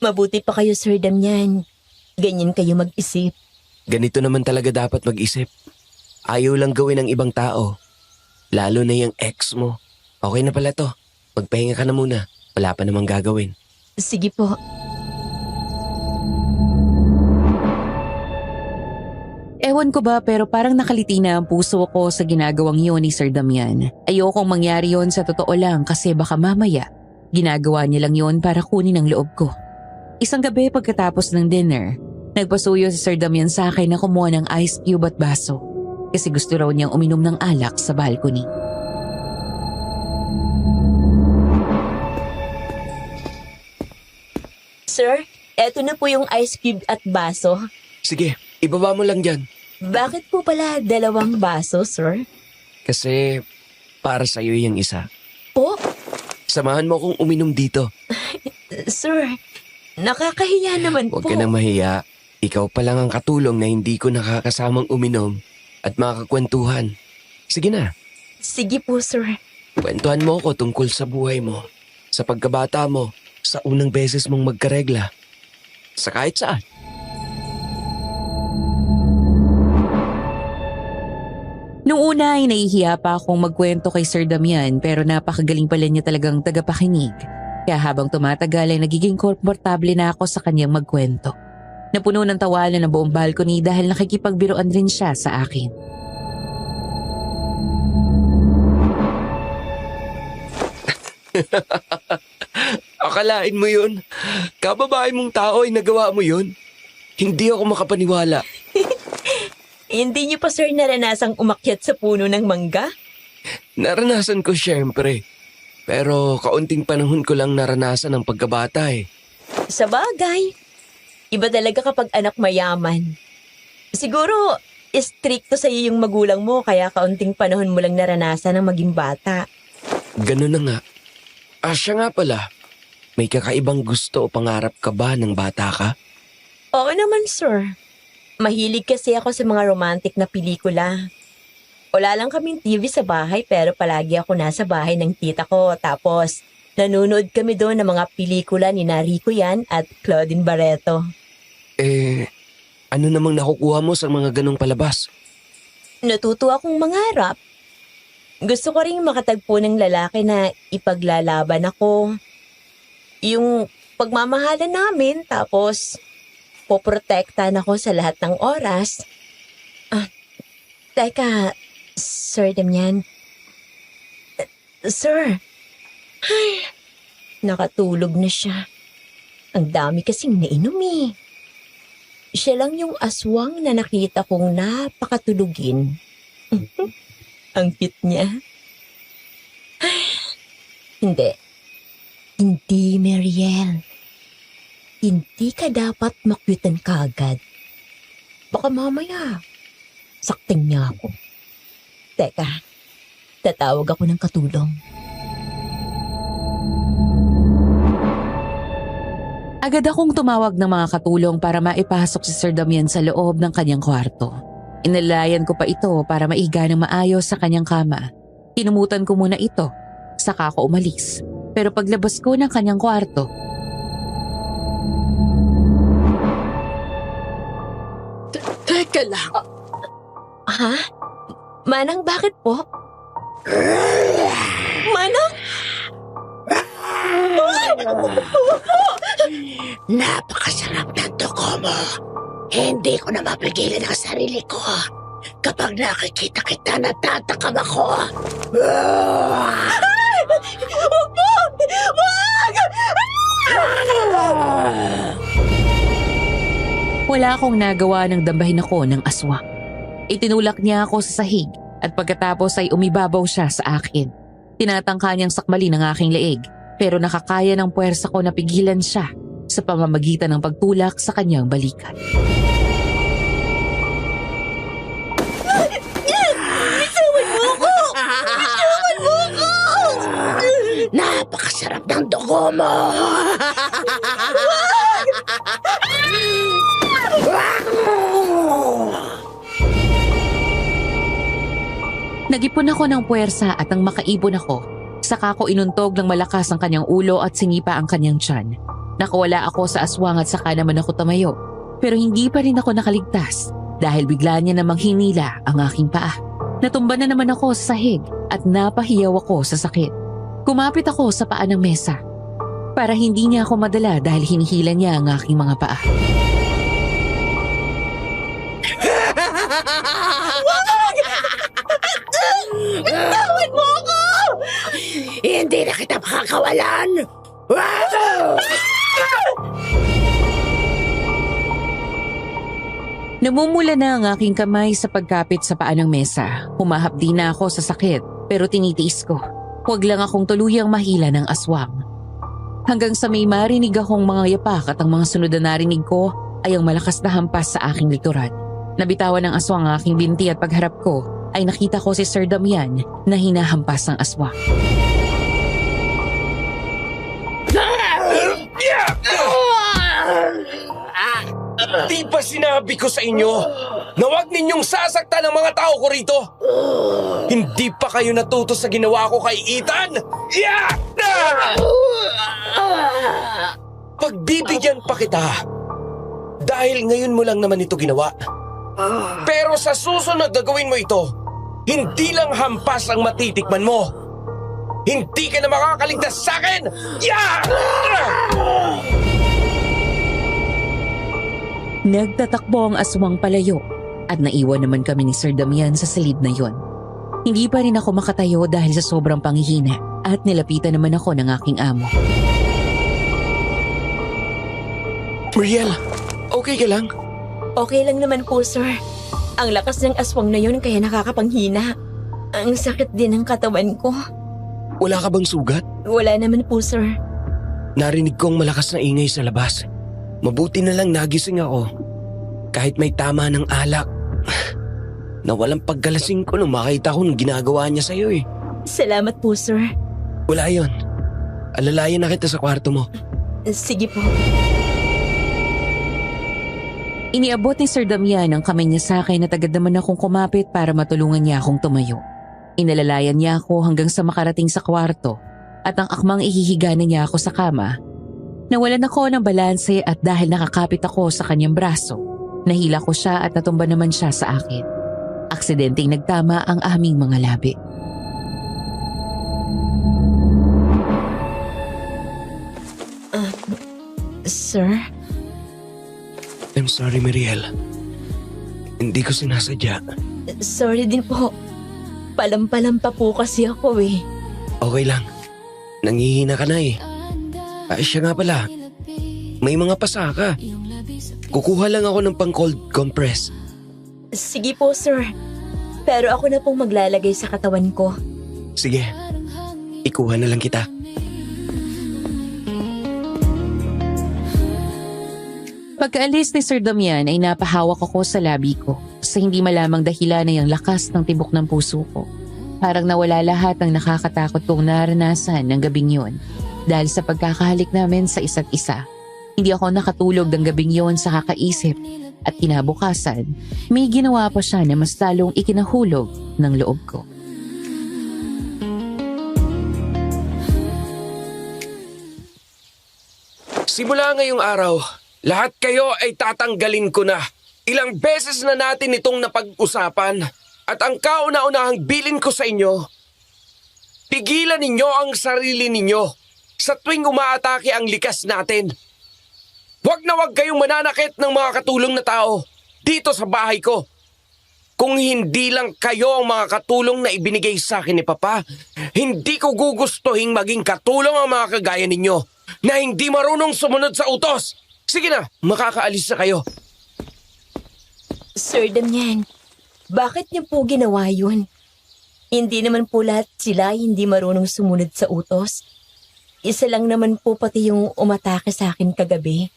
Mabuti pa kayo, Sir Damian. Ganyan kayo mag-isip. Ganito naman talaga dapat mag-isip. Ayaw lang gawin ng ibang tao. Lalo na yung ex mo. Okay na pala to. Magpahinga ka na muna. Wala pa namang gagawin. Sige po. Ewan ko ba pero parang nakaliti na ang puso ko sa ginagawang yun ni Sir Damian. Ayokong mangyari yon sa totoo lang kasi baka mamaya ginagawa niya lang yon para kunin ang loob ko. Isang gabi pagkatapos ng dinner, nagpasuyo si Sir Damian sa akin na kumuha ng ice cube at baso kasi gusto raw niyang uminom ng alak sa balcony. Sir, eto na po yung ice cube at baso. Sige, ibaba mo lang dyan. Bakit po pala 2 baso, sir? Kasi para sa'yo yung isa. Po? Samahan mo akong uminom dito. Sir, nakakahiya naman Huwag po. ka nang mahiya. Ikaw pa lang ang katulong na hindi ko nakakasamang uminom at makakakwentuhan. Sige na, Sige po, sir. kwentuhan mo ako tungkol sa buhay mo, sa pagkabata mo, sa unang beses mong magkaregla, sa kahit saan. Noong una ay nahihiya pa akong magkwento kay Sir Damian pero napakagaling pala niya talagang tagapakinig. Kaya habang tumatagal ay nagiging komportable na ako sa kanyang magkwento. Napuno ng tawanan ang buong balcony dahil nakikipagbiruan rin siya sa akin. Akalain mo yun? Kababae mong tao ay nagawa mo yun? Hindi ako makapaniwala. Hindi niyo pa, sir, naranasang umakyat sa puno ng mangga? Naranasan ko syempre. Pero kaunting panahon ko lang naranasan ang pagkabata eh. Sa bagay. Iba talaga kapag anak mayaman. Siguro, stricto sa iyo yung magulang mo kaya kaunting panahon mo lang naranasan ang maging bata. Ganun na nga. Siya nga pala. May kakaibang gusto o pangarap ka ba ng bata ka? Oo naman, sir. Mahilig kasi ako sa mga romantic na pelikula. Wala lang kaming TV sa bahay pero palagi ako nasa bahay ng tita ko. Tapos, nanonood kami doon ng mga pelikula ni Rico Yan at Claudine Barreto. Ano namang nakukuha mo sa mga ganong palabas? Natuto akong mangarap. Gusto ko ring makatagpo ng lalaki na ipaglalaban ako. Yung pagmamahalan namin tapos poprotektahan ako sa lahat ng oras. Teka, Sir Damian. Sir. Ay, nakatulog na siya. Ang dami kasing nainom eh. Siya lang yung aswang na nakita kong napakatulugin. Ang cute niya. Ay, hindi. Hindi, Mariel. Hindi ka dapat makyutan kagad. Baka mamaya, sakting niya ako. Teka, tatawag ako ng katulong. Agad akong tumawag ng mga katulong para maipasok si Sir Damian sa loob ng kanyang kwarto. Inalayan ko pa ito para maiga ng maayos sa kanyang kama. Tinumutan ko muna ito, saka ako umalis. Pero paglabas ko ng kanyang kwarto, Teka lang. Ha? Manang, bakit po? Manang? Napakasarap ng dugo mo. Hindi ko na mapigilan ang sarili ko. Kapag nakikita kita, natatakam ako. Huwag po! Huwag! wala akong nagawa nang dambahin ako ng aswang. Itinulak niya ako sa sahig at pagkatapos ay umibabaw siya sa akin. Tinatangka niyang sakmalin ang aking leeg pero nakakaya ng puwersa ko na pigilan siya sa pamamagitan ng pagtulak sa kanyang balikat. Napakasarap ng dugo mo. Nagipon ako ng puwersa at nang makaipon ako, saka ko inuntog ng malakas ang kanyang ulo at sinipa ang kanyang tiyan. Nakawala ako sa aswang at saka naman ako tumayo. Pero hindi pa rin ako nakaligtas dahil bigla niya namang hinila ang aking paa. Natumba na naman ako sa sahig at napahiyaw ako sa sakit. Kumapit ako sa paa ng mesa para hindi niya ako madala dahil hinihila niya ang aking mga paa. Bitawan mo ako! Hindi na kita makakawalan! Namumula na ang aking kamay sa pagkapit sa paa ng mesa. Humahapdi na ako sa sakit pero tinitiis ko. Huwag lang akong tuluyang mahila ng aswang. Hanggang sa may marinig akong mga yapak at ang mga sunod na narinig ko ay ang malakas na hampas sa aking likuran. Nabitawan ng aswang ang aking binti at pagharap ko ay nakita ko si Sir Damian na hinahampas ng aswang. Di ba sinabi ko sa inyo na huwag ninyong sasaktan ang mga tao ko rito? Hindi pa kayo natuto sa ginawa ko kay Ethan? Pagbibigyan pa kita dahil ngayon mo lang naman ito ginawa. Pero sa susunod na gawin mo ito, hindi lang hampas ang matitikman mo. Hindi ka na makakaligtas sa akin! Nagtatakbo ang aswang palayo at naiwan naman kami ni Sir Damian sa silid na yon. Hindi pa rin ako makatayo dahil sa sobrang panghihina at nilapitan naman ako ng aking amo. Mariel, okay ka lang? Okay lang naman po, sir. Ang lakas ng aswang na yun kaya nakakapanghina. Ang sakit din ng katawan ko. Wala ka bang sugat? Wala naman po, sir. Narinig kong malakas na ingay sa labas. Mabuti na lang nagising ako. Kahit may tama ng alak. Nawalang paggalasing ko nung makita ko nung ginagawa niya sa'yo eh. Salamat po, sir. Wala yon. Alalayan na kita sa kwarto mo. Sige po. Iniabot ni Sir Damian ang kamay niya sa akin at agad naman akong kumapit para matulungan niya akong tumayo. Inalalayan niya ako hanggang sa makarating sa kwarto at ang akmang ihihiga na niya ako sa kama. Nawalan ako ng balanse at dahil nakakapit ako sa kanyang braso, nahila ko siya at natumba naman siya sa akin. Aksidenteng nagtama ang aming mga labi. Sir? I'm sorry, Mariel. Hindi ko sinasadya. Sorry din po. Palam-palam pa po kasi ako eh. Okay lang. Nangihina ka na eh. Siya nga pala. May mga pasa ka. Kukuha lang ako ng pang-cold compress. Sige po, sir. Pero ako na pong maglalagay sa katawan ko. Sige. Ikuha na lang kita. Pagkaalis ni Sir Damian ay napahawak ako sa labi ko sa hindi malamang dahilan ay ang lakas ng tibok ng puso ko. Parang nawala lahat ng nakakatakot kong naranasan ng gabing yun dahil sa pagkakahalik namin sa isa't isa. Hindi ako nakatulog ng gabing yun sa kakaisip at kinabukasan, may ginawa pa siya na mas lalong ikinahulog ng loob ko. Simula ngayong araw, lahat kayo ay tatanggalin ko na. Ilang beses na natin itong napag-usapan at ang kauna-unahang bilin ko sa inyo, pigilan ninyo ang sarili ninyo sa tuwing umaatake ang likas natin. Huwag na huwag kayong mananakit ng mga katulong na tao dito sa bahay ko. Kung hindi lang kayo ang mga katulong na ibinigay sa akin ni Papa, hindi ko gugustuhin maging katulong ang mga kagaya ninyo na hindi marunong sumunod sa utos. Sige na, makakaalis na kayo. Sir Damian, bakit niyo po ginawa yun? Hindi naman po lahat sila hindi marunong sumunod sa utos. Isa lang naman po pati yung umatake sa akin kagabi.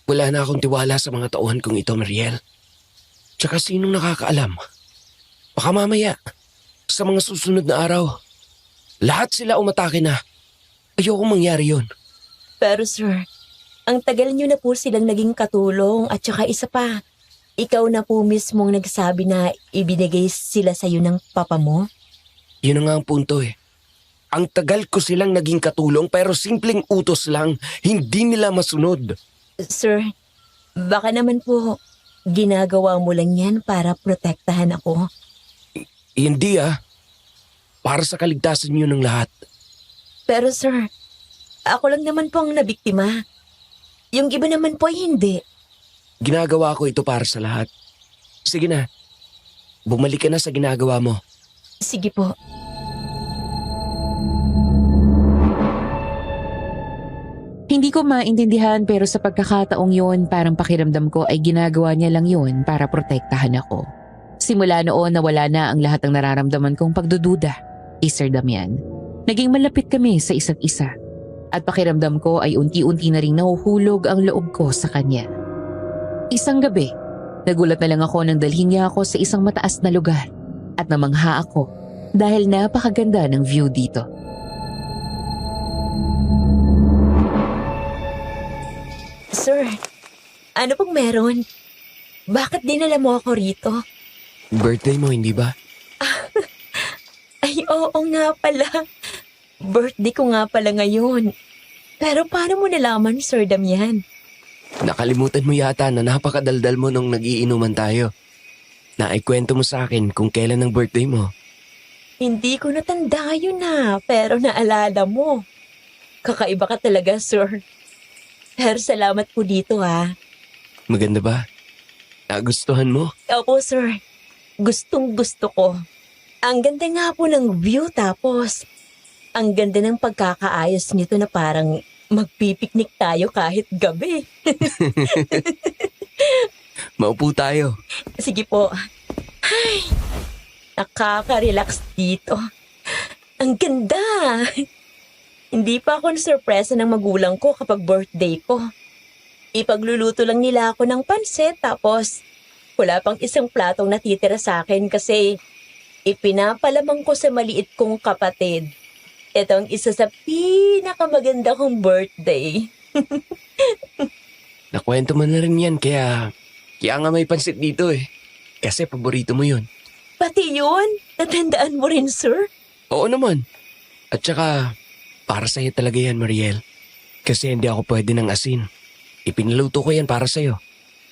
Wala na akong tiwala sa mga tauhan kong ito, Mariel. Tsaka sinong nakakaalam? Baka mamaya, sa mga susunod na araw, lahat sila umatake na. Ayokong mangyari yun. Pero sir, ang tagal niyo na po silang naging katulong at saka isa pa, ikaw na po mismong nagsabi na ibinigay sila sa'yo ng papa mo? Yun na nga ang punto eh. Ang tagal ko silang naging katulong pero simpleng utos lang, hindi nila masunod. Sir, baka naman po ginagawa mo lang yan para protektahan ako. Hindi ah. Para sa kaligtasan niyo ng lahat. Pero sir, ako lang naman po ang nabiktima. Yung iba naman po ay hindi. Ginagawa ko ito para sa lahat. Sige na. Bumalik ka na sa ginagawa mo. Sige po. Hindi ko maintindihan pero sa pagkakataong yun parang pakiramdam ko ay ginagawa niya lang yun para protektahan ako. Simula noon nawala na ang lahat ng nararamdaman kong pagdududa kay Sir Damian. Naging malapit kami sa isa't isa at pakiramdam ko ay unti-unti na ring nahuhulog ang loob ko sa kanya. Isang gabi, nagulat na lang ako nang dalhin niya ako sa isang mataas na lugar at namangha ako dahil napakaganda ng view dito. Sir, ano pong meron? Bakit dinala mo ako rito? Birthday mo, hindi ba? Ay, oo nga pala. Birthday ko nga pala ngayon. Pero paano mo nalaman, Sir Damian? Nakalimutan mo yata na napakadaldal mo nung nagiinuman tayo. Naikwento mo sa akin kung kailan ang birthday mo. Hindi ko natanda yun pero naalala mo. Kakaiba ka talaga, sir. Pero salamat po dito Maganda ba? Nagustuhan mo? Opo, sir. Gustong gusto ko. Ang ganda nga po ng view tapos ang ganda ng pagkakaayos nito na parang magpipiknik tayo kahit gabi. Maupo tayo. Sige po. Ay, nakaka-relax dito. Ang ganda. Hindi pa ako na-surpresa ng magulang ko kapag birthday ko. Ipagluluto lang nila ako ng pansit tapos wala pang isang platong natitira sa akin kasi ipinapalamang ko sa maliit kong kapatid. Ito ang isa sa pinakamaganda kong birthday. Nakwento mo na rin yan kaya nga may pansit dito eh. Kasi paborito mo yun. Pati yun? Natandaan mo rin, sir? Oo naman. At saka para sa'yo talaga yan, Mariel. Kasi hindi ako pwede ng asin. Ipinaluto ko yan para sa'yo.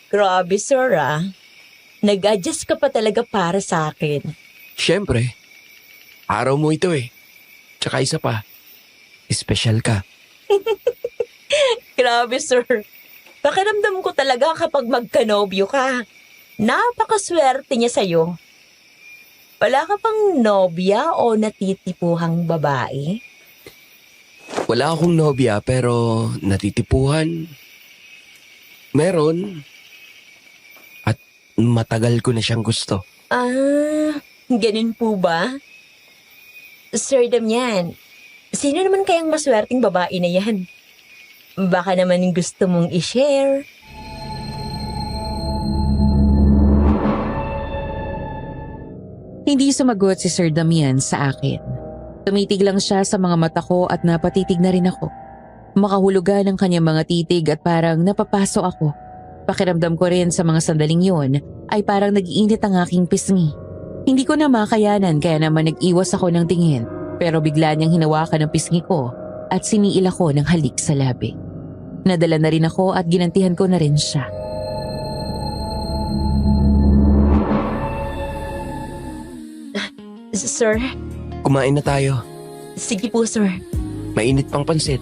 Grabe, sir Nag-adjust ka pa talaga para sa akin. Siyempre. Araw mo ito eh. Tsaka isa pa. Espesyal ka. Grabe, sir. Pakiramdam ko talaga kapag magkanobyo ka. Napakaswerte niya sa'yo. Wala ka pang nobya o natitipuhang babae? Wala akong nobya pero natitipuhan. Meron. At matagal ko na siyang gusto. Ganun po ba? Sir Damian, sino naman kayang maswerteng babae na yan? Baka naman gusto mong i-share. Hindi sumagot si Sir Damian sa akin. Tumitig lang siya sa mga mata ko at napatitig na rin ako. Makahulugan ang kanyang mga titig at parang napapaso ako. Pakiramdam ko rin sa mga sandaling yon ay parang nag-iinit ang aking pisngi. Hindi ko na makayanan kaya naman nag-iwas ako ng tingin pero bigla niyang hinawakan ang pisngi ko at siniil ako ng halik sa labi. Nadala na rin ako at ginantihan ko na rin siya. Sir, Kumain na tayo. sige po sir. Mainit pang pansit.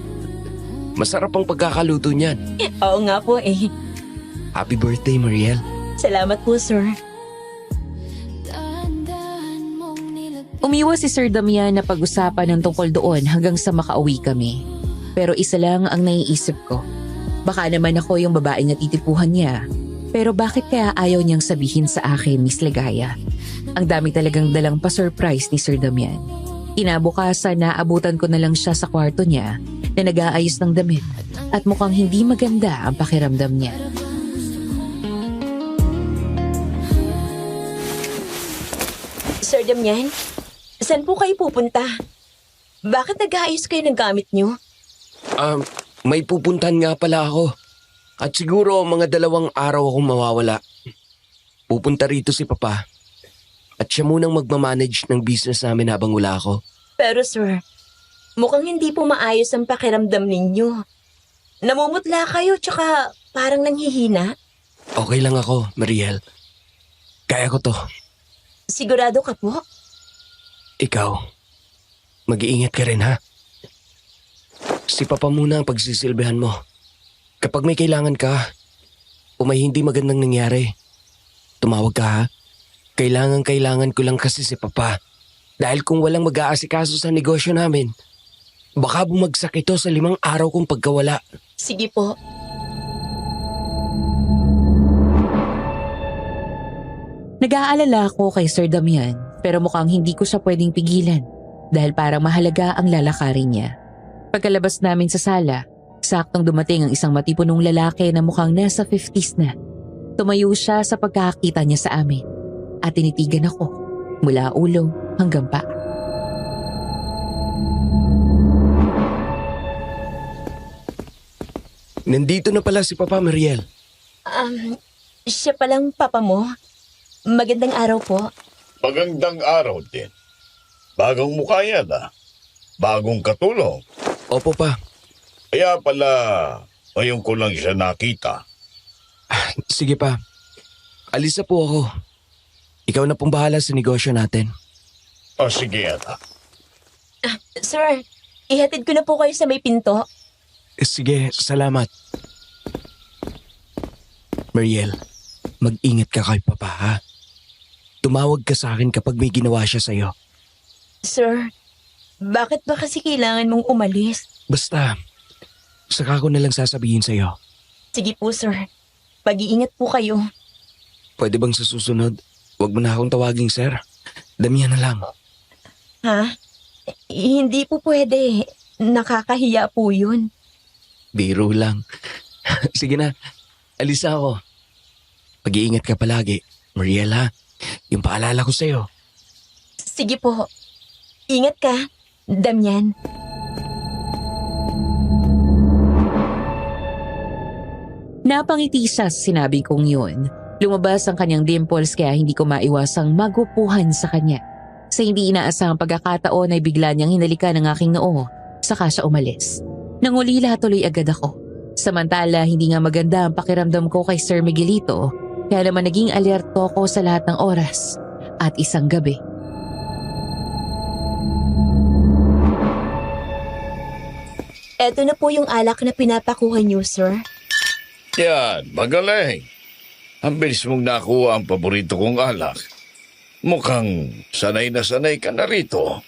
Masarap ang pagkakaluto niyan. Oo nga po eh. Happy birthday, Mariel. Salamat po sir. Umiwas si Sir Damian na pag-usapan ng tungkol doon hanggang sa makauwi kami. Pero isa lang ang naiisip ko. Baka naman ako yung babaeng natitipuhan niya. Pero bakit kaya ayaw niyang sabihin sa akin, Miss Ligaya? Ang dami talagang dalang pa-surprise ni Sir Damian. Kinabukasan naabutan ko na lang siya sa kwarto niya na nag-aayos ng damit at mukhang hindi maganda ang pakiramdam niya. Sir Damian, saan po kayo pupunta? Bakit nag-aayos kayo ng gamit niyo? May pupuntahan nga pala ako. At siguro mga 2 araw akong mawawala. Pupunta rito si Papa. At siya munang magmamanage ng business namin habang wala ako. Pero sir, mukhang hindi po maayos ang pakiramdam ninyo. Namumutla kayo tsaka parang nanghihina. Okay lang ako, Mariel. Kaya ko to. Sigurado ka po? Ikaw, mag-iingat ka rin ha. Si Papa muna ang pagsisilbihan mo. Kapag may kailangan ka, o may hindi magandang nangyari, tumawag ka ha. Kailangan ko lang kasi si Papa. Dahil kung walang mag-aasikaso sa negosyo namin, baka bumagsak ito sa 5 araw kong pagkawala. Sige po. Nag-aalala ako kay Sir Damian pero mukhang hindi ko siya pwedeng pigilan dahil parang mahalaga ang lalakarin niya. Pagkalabas namin sa sala, saktong dumating ang isang matipunong lalaki na mukhang nasa 50s na. Tumayo siya sa pagkakakita niya sa amin at tinitigan ako mula ulo hanggang paa. Nandito na pala si Papa, Mariel. Siya palang papa mo. Magandang araw po. Magandang araw din. Bagong mukha yan Bagong katulong. Opo pa. Kaya pala, ngayon ko lang siya nakita. Sige pa. Alis na po ako. Ikaw na pong bahala sa negosyo natin. O sige, anak. Sir, ihatid ko na po kayo sa may pinto. Sige, salamat. Mariel, mag-ingat ka kay Papa ha. Tumawag ka sa akin kapag may ginawa siya sa'yo. Sir, bakit ba kasi kailangan mong umalis? Basta, saka ko na lang sasabihin sa'yo. Sige po, sir. Mag-iingat po kayo. Pwede bang sa susunod, huwag mo na akong tawaging sir? Damihan na lang. Ha? Hindi po pwede. Nakakahiya po yun. Biro lang. Sige na, alis na ako. Mag-iingat ka palagi, Mariel ha. Yung paalala ko sa'yo. Sige po. Ingat ka, Damian. Napangiti siya sa sinabi kong yun. Lumabas ang kanyang dimples kaya hindi ko maiwasang magupuhan sa kanya. Sa hindi inaasahang pagkakataon ay bigla niyang hinalikan ang aking noo, saka siya umalis. Nangulila tuloy agad ako. Samantala, hindi nga maganda ang pakiramdam ko kay Sir Miguelito, kaya naman naging alerto ko sa lahat ng oras at isang gabi. Eto na po yung alak na pinapakuha niyo, sir. Yan, magaling. Ang bilis mong nakuha ang paborito kong alak. Mukhang sanay na sanay ka na rito.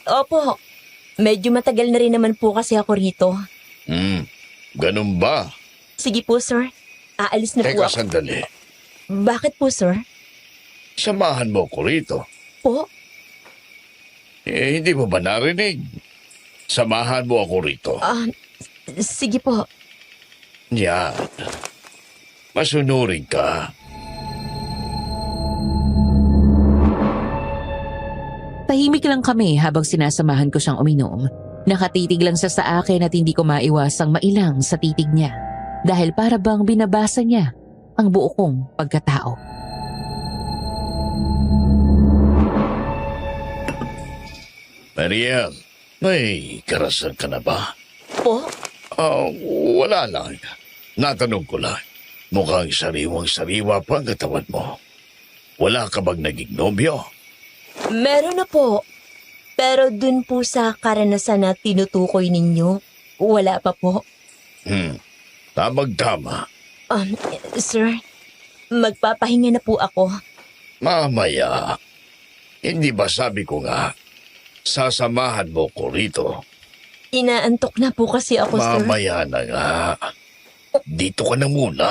Opo. Medyo matagal na rin naman po kasi ako rito. Ganun ba? Sige po, sir. Aalis na po Teka, ako. sandali. Bakit po, sir? Samahan mo ko rito. Po? Hindi mo ba narinig? Samahan mo ako rito. Sige po. Yan. Masunurin ka. Tahimik lang kami habang sinasamahan ko siyang uminom. Nakatitig lang siya sa akin at hindi ko maiwasang mailang sa titig niya dahil para bang binabasa niya ang buo kong pagkatao. Mariel, may karasal ka na ba? Po? Wala lang. Natanong ko lang. Mukhang sariwang-sariwa pa ang katawan mo. Wala ka bang naging nobyo? Meron na po. Pero dun po sa karanasan na tinutukoy ninyo, wala pa po. Tamang-tama. Sir, magpapahinga na po ako. Mamaya. Hindi ba sabi ko nga, sasamahan mo ko rito? Inaantok na po kasi ako, sir. Mamaya na nga. Dito ka na muna.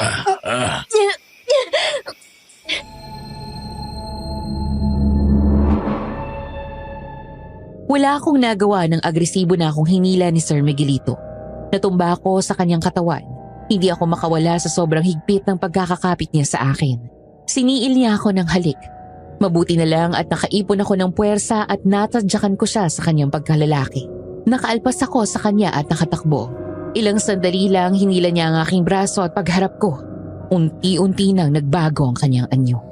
Wala akong nagawa ng agresibo na akong hinila ni Sir Miguelito. Natumba ako sa kanyang katawan. Hindi ako makawala sa sobrang higpit ng pagkakakapit niya sa akin. Siniil niya ako ng halik. Mabuti na lang at nakaipon ako ng puwersa at natadyakan ko siya sa kanyang pagkalalaki. Nakaalpas ako sa kanya at nakatakbo. Ilang sandali lang hinila niya ang aking braso at pagharap ko. Unti-unti nang nagbago ang kanyang anyo.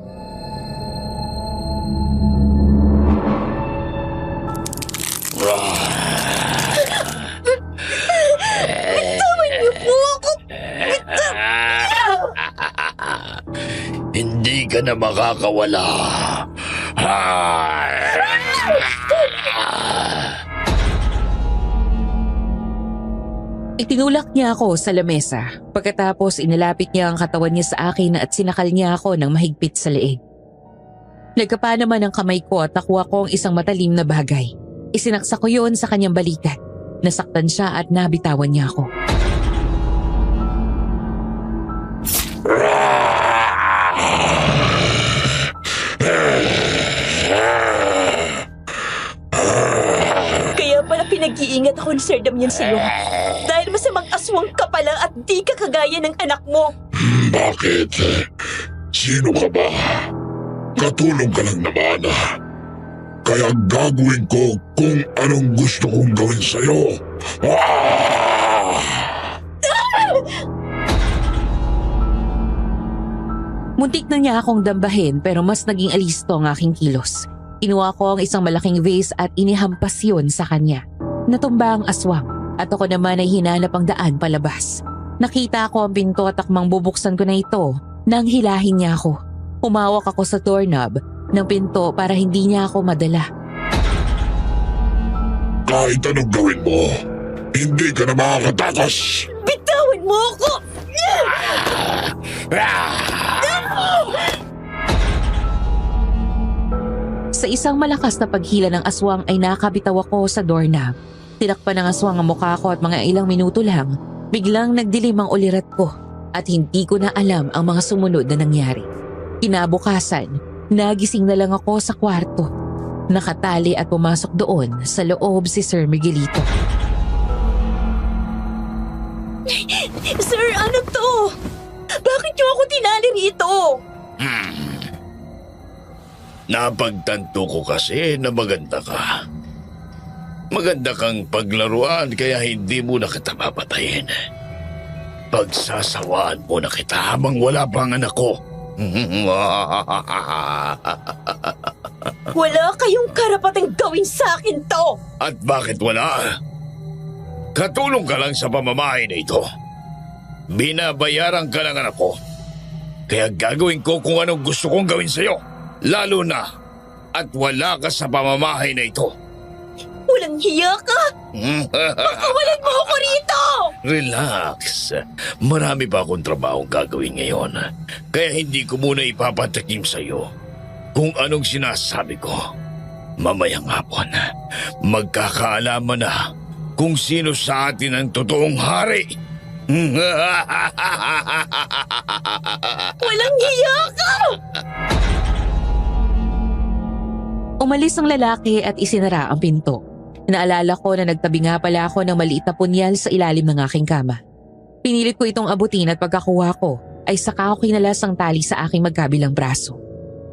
Hindi ka na makakawala. Itinulak niya ako sa lamesa. Pagkatapos inilapit niya ang katawan niya sa akin at sinakal niya ako ng mahigpit sa leeg. Nagkapa naman ang kamay ko at nakuha ko ang isang matalim na bagay. Isinaksa ko yun sa kanyang balikat. Nasaktan siya at nabitawan niya ako. Kaya pala pinag-iingat ako ni Sir Damian sa'yo. Dahil masamang aswang ka pala at di ka kagaya ng anak mo. Bakit? Sino ka ba? Katulong ka lang naman. Kaya gagawin ko kung anong gusto kong gawin sa'yo. Muntik na niya akong dambahin pero mas naging alisto ang aking kilos. Kinuha ko ang isang malaking vase at inihampas yun sa kanya. Natumba ang aswang at ako naman ay hinanap ang daan palabas. Nakita ko ang pinto at akmang bubuksan ko na ito nang hilahin niya ako. Humawak ako sa doorknob ng pinto para hindi niya ako madala. Kahit anong gawin mo, hindi ka na makakatakas. Bitawan mo ako! Sa isang malakas na paghila ng aswang ay nakabitaw ako sa doorknob. Tinakpan ng aswang ang mukha ko at mga ilang minuto lang, biglang nagdilim ang ulirat ko at hindi ko na alam ang mga sumunod na nangyari. Kinabukasan, nagising na lang ako sa kwarto. Nakatali at pumasok doon sa loob si Sir Miguelito. Sir, ano to? Bakit niyo ako tinali rito? Napagtanto ko kasi na maganda ka. Maganda kang paglaruan kaya hindi mo na kita papatayin. Pagsasawaan mo na kita habang wala pang anak ko. Wala kayong karapatang gawin sa akin to! At bakit wala? Katulong ka lang sa pamamahay na ito. Binabayaran ka ng anak ko. Kaya gagawin ko kung anong gusto kong gawin sa'yo. Lalo na at wala ka sa pamamahay na ito. Walang hiya ka! Pakawalan mo ako rito! Relax. Marami pa akong trabaho gagawin ngayon. Kaya hindi ko muna ipapatikim sa'yo kung anong sinasabi ko. Mamayang hapon, magkakaalaman na kung sino sa atin ang totoong hari. Walang hiya ka! Umalis ang lalaki at isinara ang pinto. Naalala ko na nagtabi nga pala ako ng maliit na punyal sa ilalim ng aking kama. Pinilit ko itong abutin at pagkakuha ko ay saka ako kinalas ang tali sa aking magkabilang braso.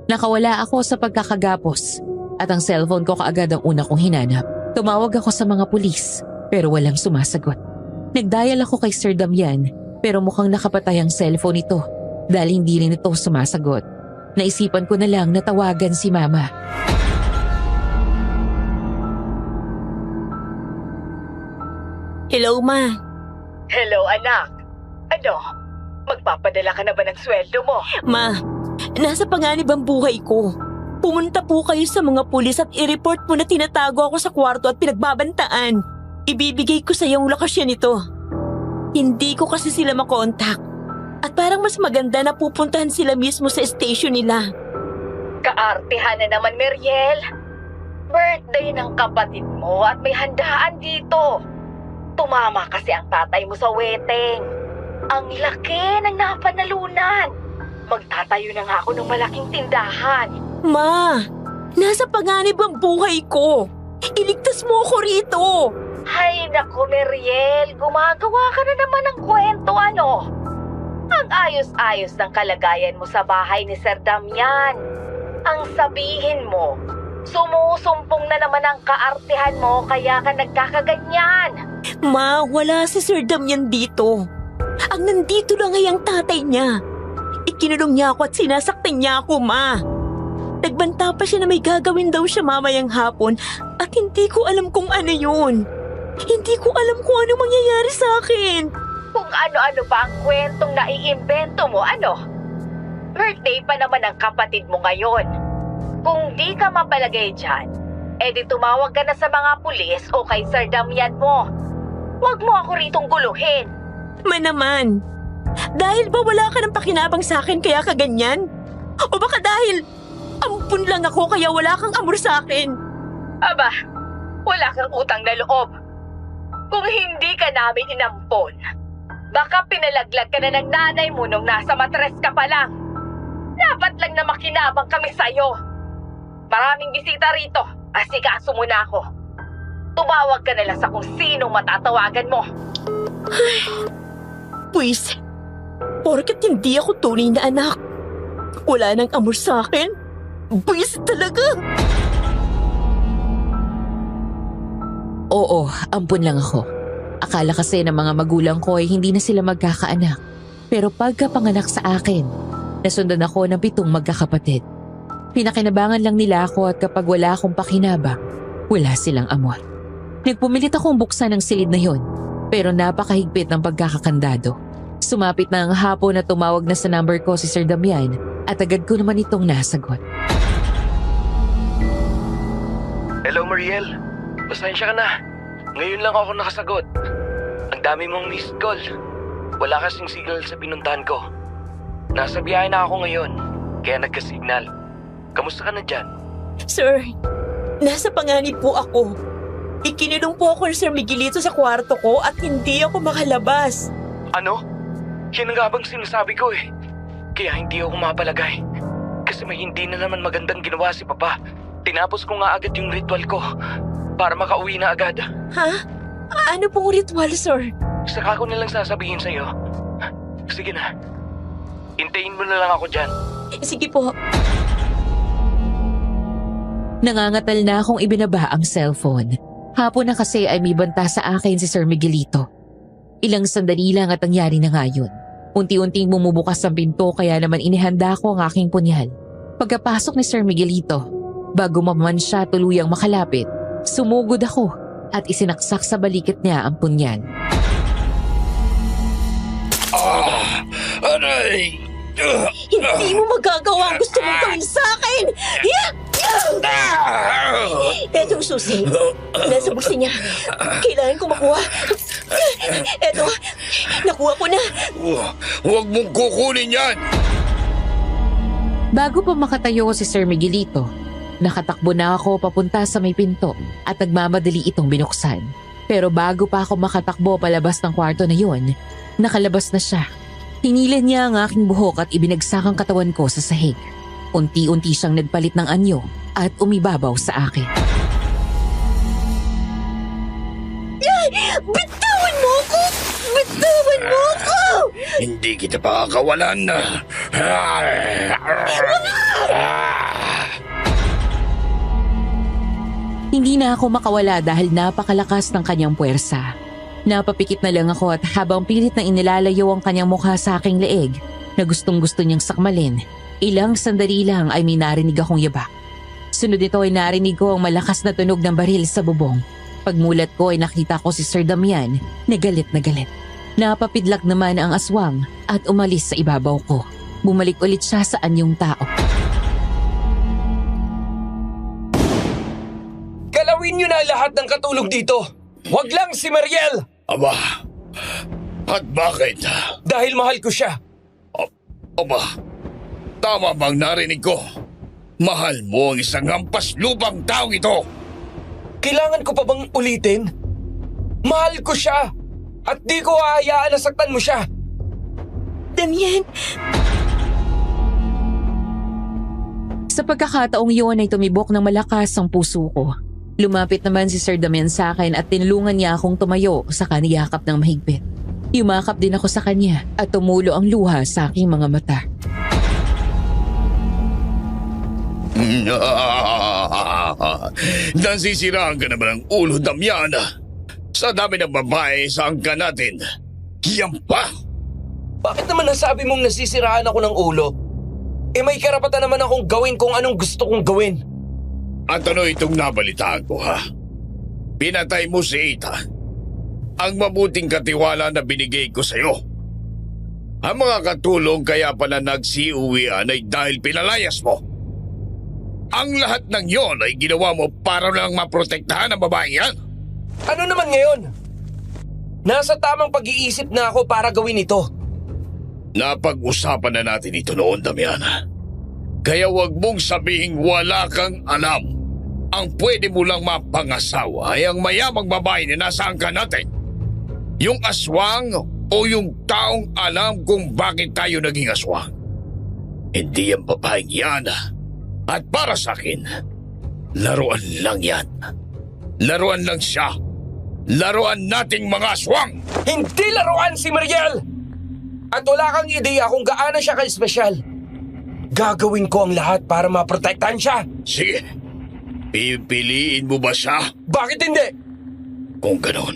Nakawala ako sa pagkakagapos. at ang cellphone ko kaagad ang una kong hinanap. Tumawag ako sa mga pulis pero walang sumasagot. Nagdial ako kay Sir Damian pero mukhang nakapatay ang cellphone nito dahil hindi rin ito sumasagot. Naisipan ko na lang na tawagan si Mama. Hello, Ma. Hello, anak. Ano? Magpapadala ka na ba ng sweldo mo? Ma, nasa panganib ang buhay ko. Pumunta po kayo sa mga pulis at i-report mo na tinatago ako sa kwarto at pinagbabantaan. Ibibigay ko sa yung lokasyon nito. Hindi ko kasi sila makontak. At parang mas maganda na pupuntahan sila mismo sa station nila. Kaartihan na naman, Meriel. Birthday ng kapatid mo at may handaan dito. Tumama kasi ang tatay mo sa wedding. Ang laki ng napanalunan. Magtatayo na nga ako ng malaking tindahan. Ma, nasa panganib ang buhay ko. Iligtas mo ako rito. Hay naku, Meriel. Gumagawa ka na naman ng kwento, ano? Ang ayos-ayos ng kalagayan mo sa bahay ni Sir Damian. Ang sabihin mo, sumusumpong na naman ang kaartihan mo kaya ka nagkakaganyan. Ma, wala si Sir Damian dito. Ang nandito lang ay ang tatay niya. Ikinulong niya ako at sinasaktan niya ako, Ma. Nagbanta pa siya na may gagawin daw siya mamayang hapon at hindi ko alam kung ano yun. Hindi ko alam kung ano mangyayari sa akin. Kung ano-ano pa ang kwentong naiimbento mo, ano? Birthday pa naman ang kapatid mo ngayon. Kung di ka mapalagay dyan, edi tumawag ka na sa mga pulis o kay Sir Damian mo. Huwag mo ako ritong guluhin. Ma naman, dahil ba wala ka ng pakinabang sa akin kaya ka ganyan? O baka dahil ampun lang ako kaya wala kang amor sa akin? Aba, wala kang utang na loob. Kung hindi ka namin inampon, baka pinalaglag ka na ng nanay mo nung nasa matres ka pa lang. Dapat lang na makinabang kami sa'yo. Maraming bisita rito. Asikaso mo na ako. Tumawag ka na lang sa kung sinong matatawagan mo. Pwis, porket hindi ako tunay na anak. Wala nang amor sa akin. Pwis talaga. Oo, ampun lang ako. Akala kasi ng mga magulang ko ay hindi na sila magkakaanak. Pero pagkapanganak sa akin, nasundan ako ng 7 magkakapatid. Pinakinabangan lang nila ako at kapag wala akong pakinabang, wala silang amor. Nagpumilit akong buksan ang silid na yon, pero napakahigpit ng pagkakakandado. Sumapit na ang hapon na tumawag na sa number ko si Sir Damian at agad ko naman itong nasagot. Hello, Mariel. Pasensya ka na. Ngayon lang ako nakasagot. Ang dami mong missed call. Wala kasing signal sa pinuntahan ko. Nasa biyahe na ako ngayon, kaya nagka-signal. Kamusta ka na dyan? Sir, nasa panganib po ako. Ikinulong po ako ni Sir Miguelito sa kwarto ko at hindi ako makalabas. Ano? Yan nga bang sinasabi ko eh. Kaya hindi ako mapalagay. Kasi may hindi na naman magandang ginawa si Papa. Tinapos ko nga agad yung ritual ko para makauwi na agad. Ha? Ano pong ritual, sir? Saka ko nalang sasabihin sa'yo. Sige na. Hintayin mo na lang ako dyan. Sige po. Nangangatal na akong ibinaba ang cellphone. Hapon na kasi ay may banta sa akin si Sir Miguelito. Ilang sandali lang at nangyari na nga yun. Unti-unting bumubukas ang pinto kaya naman inihanda ko ang aking punyal. Pagkapasok ni Sir Miguelito, bago maman siya tuluyang makalapit, sumugod ako at isinaksak sa balikat niya ang punyal. Aray! Hindi mo magagawa ang gusto mong gawin sa akin! Eto ang susi. Nasa bulsa niya. Kailangan ko makuha. Eto, nakuha ko na. Huwag mong kukunin yan! Bago pa makatayo si Sir Miguelito, nakatakbo na ako papunta sa may pinto at nagmamadali itong binuksan. Pero bago pa ako makatakbo palabas ng kwarto na yun, nakalabas na siya. Hinilin niya ang aking buhok at ibinagsak ang katawan ko sa sahig. Unti-unti siyang nagpalit ng anyo at umibabaw sa akin. Bitawan mo ako! Bitawan mo ako! Hindi kita pakakawalan. Hindi na ako makawala dahil napakalakas ng kanyang puwersa. Napapikit na lang ako at habang pilit na inilalayo ang kanyang mukha sa aking leeg na gustong-gusto niyang sakmalin, ilang sandali lang ay may narinig akong yabak. Sunod nito ay narinig ko ang malakas na tunog ng baril sa bubong. Pagmulat ko ay nakita ko si Sir Damian na galit na galit. Napapidlak naman ang aswang at umalis sa ibabaw ko. Bumalik ulit siya sa anyong tao. Galawin niyo na lahat ng katulong dito. Huwag lang si Mariel. Aba, at bakit? Dahil mahal ko siya. Aba, tama bang narinig ko? Mahal mo ang isang hampas lupang taong ito. Kailangan ko pa bang ulitin? Mahal ko siya. At di ko hahayaan na saktan mo siya. Damian, Sa pagkakataong yun ay tumibok ng malakas ang puso ko. Lumapit naman si Sir Damian sa akin at tinulungan niya akong tumayo sa kaniyakap ng mahigpit. Yumakap din ako sa kanya at tumulo ang luha sa aking mga mata. Nasisiraan ka naman ang ulo, Damian. Sa dami ng babae sa angka natin, yan pa! Bakit naman nasabi mong nasisiraan ako ng ulo? May karapatan naman akong gawin kung anong gusto kong gawin. At ano itong nabalitaan ko, ha? Pinatay mo si Ethan. Ang mabuting katiwala na binigay ko sa'yo. Ang mga katulong kaya pala nagsiuwian ay dahil pinalayas mo. Ang lahat ng yon ay ginawa mo para lang maprotektahan ang babae yan. Ano naman ngayon? Nasa tamang pag-iisip na ako para gawin ito. Napag-usapan na natin ito noon, Damian. Kaya wag mong sabihing wala kang alam. Ang pwede mo lang mapangasawa ay ang mayamang babae na nasa angka natin. Yung aswang o yung taong alam kung bakit tayo naging aswang. Hindi ang babaeng yan. At para sa akin, laruan lang yan. Laruan lang siya. Laruan nating mga aswang. Hindi laruan si Mariel! At wala kang ideya kung gaano siya ka-espesyal. Gagawin ko ang lahat para maprotektahan siya. Sige, pipiliin mo ba siya? Bakit hindi? Kung ganoon,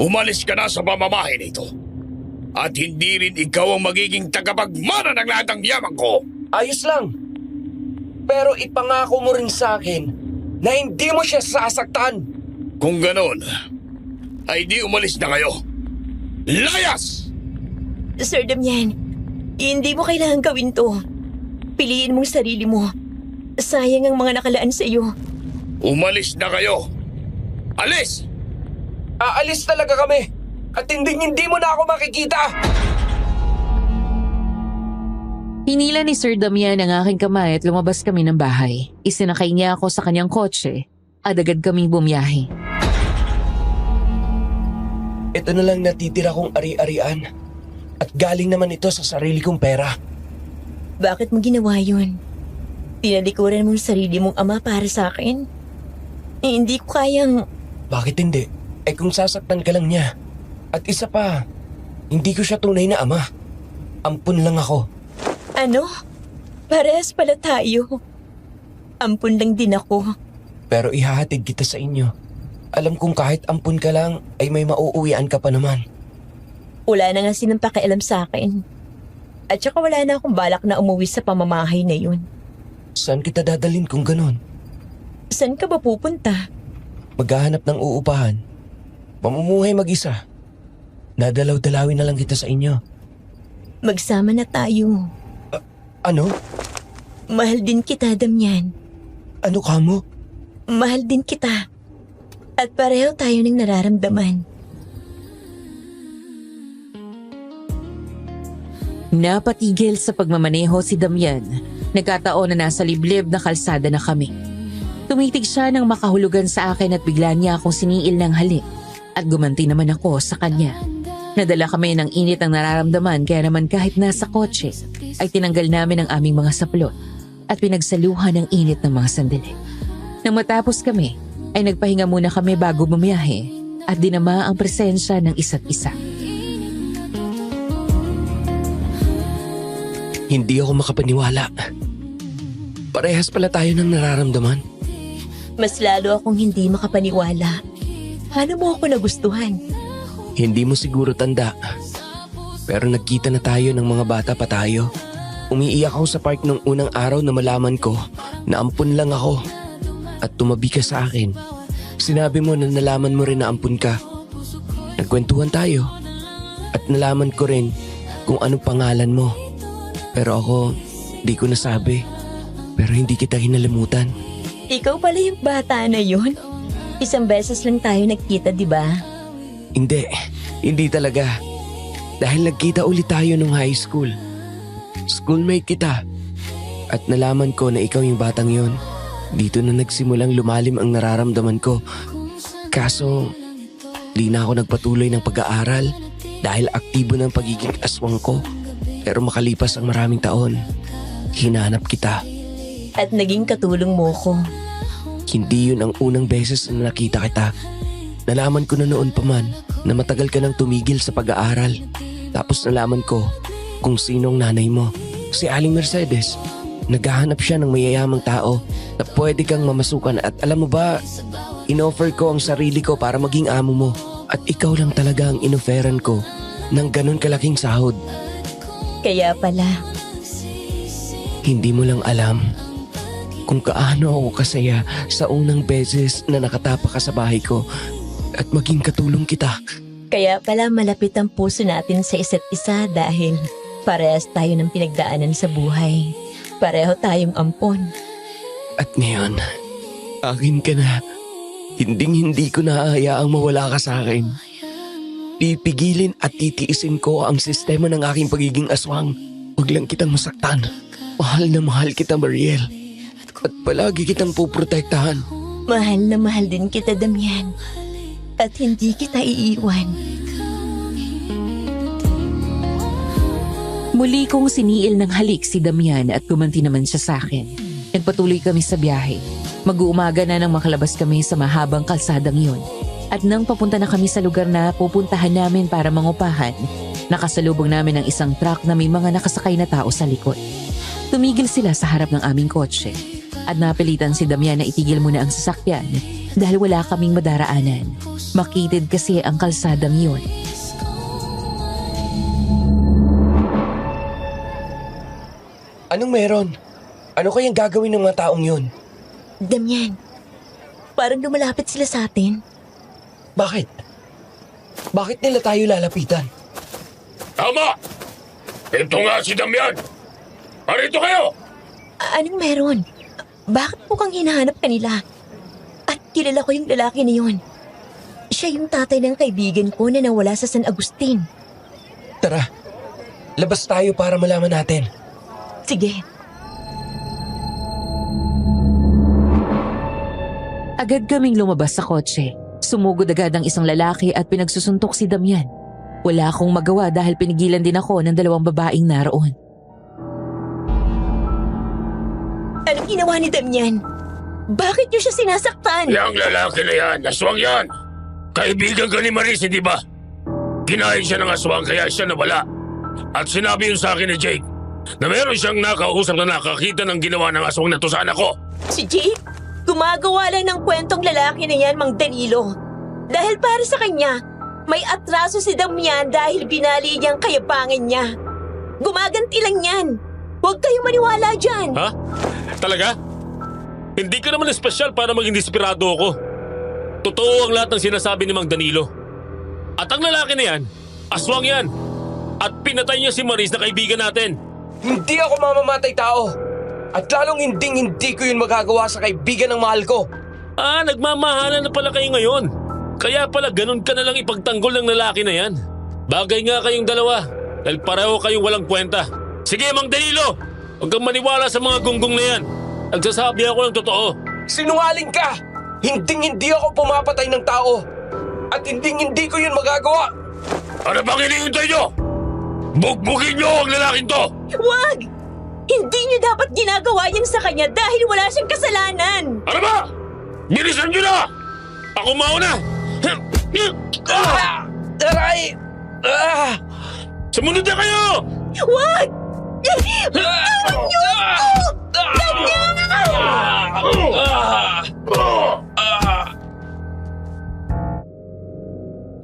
umalis ka na sa pamamahay nito. At hindi rin ikaw ang magiging tagapagmana ng lahat ng yaman ko. Ayos lang. Pero ipangako mo rin sa akin na hindi mo siya sasaktan. Kung ganoon, ay di umalis na kayo. Layas! Sir Damian, hindi mo kailangan gawin to. Piliin mong sarili mo. Sayang ang mga nakalaan sa iyo. Umalis na kayo. Alis! Aalis talaga kami. At hindi mo na ako makikita. Hinila ni Sir Damian ang aking kamay at lumabas kami ng bahay. Isinakay niya ako sa kanyang kotse at agad kaming bumiyahe. Ito na lang natitira kong ari-arian. At galing naman ito sa sarili kong pera. Bakit mo ginawa yun? Tinalikuran mo yung sarili mong ama para sa akin? Hindi ko kayang... Bakit hindi? Kung sasaktan ka lang niya. At isa pa, hindi ko siya tunay na ama. Ampun lang ako. Ano? Parehas pala tayo. Ampun lang din ako. Pero ihahatid kita sa inyo. Alam kong kahit ampun ka lang, ay may mauuwian ka pa naman. Wala na nga sinang pakialam sa akin. At saka wala na akong balak na umuwi sa pamamahay na yun. Saan kita dadalhin kung ganon? Saan ka ba pupunta? Maghahanap ng uupahan. Mamumuhay mag-isa. Dadalaw-dalawin na lang kita sa inyo. Magsama na tayo. Ano? Mahal din kita, Damian. Ano ka mo? Mahal din kita. At pareho tayo ng nararamdaman. Napatigil sa pagmamaneho si Damian. Nagkataon na nasa liblib na kalsada na kami. Tumitig siya nang makahulugan sa akin at bigla niya akong siniil ng halik. At gumanti naman ako sa kanya. Nadala kami ng init ng nararamdaman kaya naman kahit nasa kotse ay tinanggal namin ang aming mga saplot at pinagsaluhan ng init ng mga sandali. Nang matapos kami ay nagpahinga muna kami bago bumiyahe at dinama ang presensya ng isa't isa. Hindi ako makapaniwala. Parehas pala tayo ng nararamdaman. Mas lalo akong hindi makapaniwala. Paano mo ako nagustuhan? Hindi mo siguro tanda. Pero nagkita na tayo ng mga bata pa tayo. Umiiyak ako sa park nung unang araw na malaman ko na ampun lang ako. At tumabi ka sa akin. Sinabi mo na nalaman mo rin na ampun ka. Nagkwentuhan tayo. At nalaman ko rin kung anong pangalan mo. Pero ako, di ko nasabi. Pero hindi kita hinalimutan. Ikaw pala yung bata na yun? Isang beses lang tayo nagkita, di ba? Hindi talaga. Dahil nagkita ulit tayo nung high school. Schoolmate kita. At nalaman ko na ikaw yung batang yon. Dito na nagsimulang lumalim ang nararamdaman ko. Kaso, di na ako nagpatuloy ng pag-aaral dahil aktibo ng pagiging aswang ko. Pero makalipas ang maraming taon, hinanap kita. At naging katulong mo ko. Hindi yun ang unang beses na nakita kita. Nalaman ko na noon pa man na matagal ka nang tumigil sa pag-aaral. Tapos nalaman ko kung sinong nanay mo. Si Aling Mercedes. Naghahanap siya ng mayayamang tao na pwede kang mamasukan at alam mo ba, inoffer ko ang sarili ko para maging amo mo. At ikaw lang talaga ang inoferan ko ng ganun kalaking sahod. Kaya pala, Hindi mo lang alam kung kaano ako kasaya sa unang beses na nakatapa ka sa bahay ko at maging katulong kita. kaya pala malapit ang puso natin sa isa't isa dahil parehas tayo ng pinagdaanan sa buhay. Pareho tayong ampon. At ngayon, akin ka na. Hinding-hindi ko naahayaang mawala ka sa akin. Pipigilin at titiisin ko ang sistema ng aking pagiging aswang. Huwag lang kitang masaktan. Mahal na mahal kita, Mariel. At palagi kitang puprotektahan. Mahal na mahal din kita, Damian. At hindi kita iiwan. Muli kong siniil ng halik si Damian at gumanti naman siya sa akin. Nagpatuloy kami sa biyahe. Mag-uumaga na nang makalabas kami sa mahabang kalsadang yun. At nang papunta na kami sa lugar na pupuntahan namin para mangupahan, nakasalubong namin ang isang truck na may mga nakasakay na tao sa likod. Tumigil sila sa harap ng aming kotse at napilitan si Damian na itigil muna ang sasakyan dahil wala kaming madaraanan. Makitid kasi ang kalsadang yun. Anong meron? Ano kayang gagawin ng mga taong yun? Damian, parang lumalapit sila sa atin. Bakit? Bakit nila tayo lalapitan? Tama! Ito nga si Damian! Parito kayo! Anong meron? Bakit mukhang hinahanap kanila? At kilala ko yung lalaki na yun. Siya yung tatay ng kaibigan ko na nawala sa San Agustin. Tara, labas tayo para malaman natin. Sige. Agad kaming lumabas sa kotse. Sumugod agad ang isang lalaki at pinagsusuntok si Damian. Wala akong magawa dahil pinigilan din ako ng dalawang babaeng naroon. Anong ginawa ni Damian? Bakit niyo siya sinasaktan? Yang lalaki na yan, aswang yan! Kaibigan ka ni Maris, hindi ba? Kinain siya ng aswang kaya siya nawala. At sinabi yun sa akin ni Jake na meron siyang nakausap na nakakita ng ginawa ng aswang na to sa anak ko. Si Jake? Gumagawa lang ng kwentong lalaki na yan, Mang Danilo. Dahil para sa kanya, may atraso si Damian dahil binali niyang kayabangan niya. Gumaganti lang yan. Huwag kayong maniwala dyan. Ha? Talaga? Hindi ka naman espesyal para maging desperado ako. Totoo ang lahat ng sinasabi ni Mang Danilo. At ang lalaki na yan, aswang yan. At pinatay niya si Maris na kaibigan natin. Hindi ako mamamatay tao. At lalong hindi ko yun magagawa sa kaibigan ng mahal ko. Nagmamahalan na pala kayo ngayon. Kaya pala ganun ka na lang ipagtanggol ng lalaki na yan. Bagay nga kayong dalawa dahil pareho kayong walang kwenta. Sige, Mang Danilo! Huwag kang maniwala sa mga gunggong na yan. Nagsasabi ako ng totoo. Sinungaling ka! Hindi ako pumapatay ng tao. At hindi ko yun magagawa. Ano bang hinihintay nyo? Bugbugin nyo ang lalaking to! Huwag! Hindi niyo dapat ginagawa yan sa kanya dahil wala siyang kasalanan. Ano ba? Bilisan nyo na! Ako mauna! Aray! Sumunod na kayo! Huwag! Bitawan niyo ako! Damian!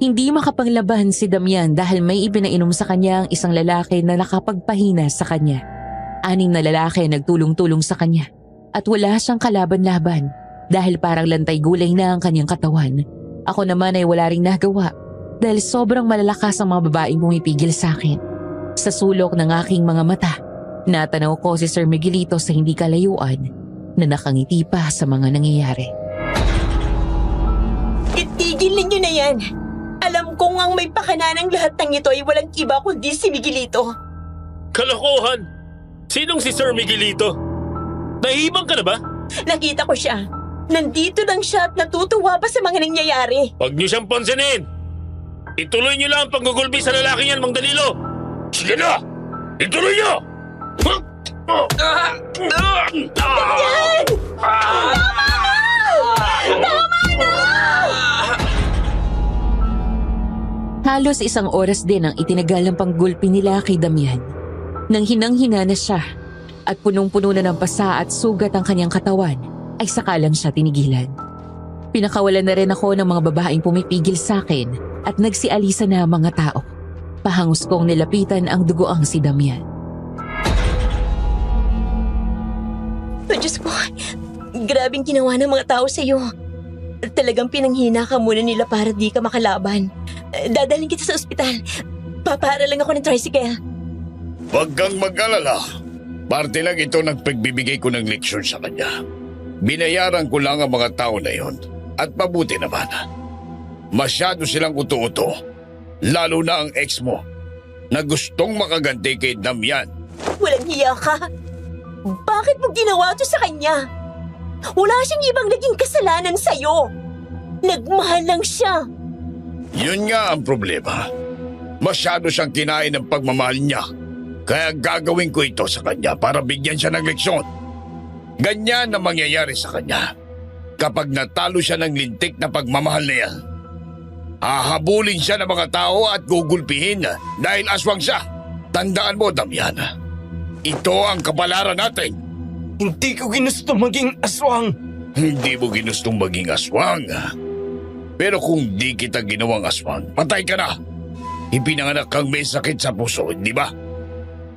Hindi makapanglaban si Damian dahil may ipinainom sa kanya ang isang lalaki na nakapagpahina sa kanya. 6 na lalaki nagtulong-tulong sa kanya at wala siyang kalaban-laban dahil parang lantay gulay na ang kanyang katawan. Ako naman ay wala ring nagawa dahil sobrang malalakas ang mga babaeng pumipigil sa akin. Sa sulok ng aking mga mata, natanaw ko si Sir Miguelito sa hindi kalayuan na nakangiti pa sa mga nangyayari. Itigil ninyo na yan! Alam kong ang may pakana ng lahat ng ito ay walang iba kundi si Miguelito. Kalokohan! Sinong si Sir Miguelito? Nahihibang ka na ba? Nakita ko siya. Nandito lang siya at natutuwa pa sa mga nangyayari. Huwag niyo siyang pansinin! Ituloy niyo lang ang panggugulpi sa lalaking yan, Mang Danilo! Sige na! Ituloy niyo! Halos 1 oras din ang itinagal ng panggulpi nila kay Damian. Nang hinang-hina na siya at punong-puno na ng pasa at sugat ang kanyang katawan, ay saka lang siya tinigilan. Pinakawalan na rin ako ng mga babaeng pumipigil sa akin at nagsialisa na ang mga tao. Pahangus kong nilapitan ang dugoang si Damian. Oh, Diyos ko, grabing ginawa ng mga tao sa iyo. Talagang pinanghina ka muna nila para di ka makalaban. Dadalhin kita sa ospital. Papara lang ako ng tricycle. Huwag kang mag-alala. Parte lang ito ng pagbibigay ko ng leksyon sa kanya. Binayaran ko lang ang mga tao na yon. At mabuti naman. Masyado silang uto-uto. Lalo na ang ex mo na gustong makaganti kay Damian. Walang hiya ka. Bakit mo ginawa to sa kanya? Wala siyang ibang naging kasalanan sa'yo. Nagmahal lang siya. Yun nga ang problema. Masyado siyang kinain ng pagmamahal niya. Kaya gagawin ko ito sa kanya para bigyan siya ng leksyon. Ganyan na mangyayari sa kanya. Kapag natalo siya ng lintik na pagmamahal na yan, hahabulin siya ng mga tao at gugulpihin dahil aswang siya. Tandaan mo, Damian. Ito ang kapalaran natin. Hindi ko ginusto maging aswang. Hindi mo ginustong maging aswang. Pero kung di kita ginawang aswang, patay ka na. Ipinanganak kang may sakit sa puso, di ba?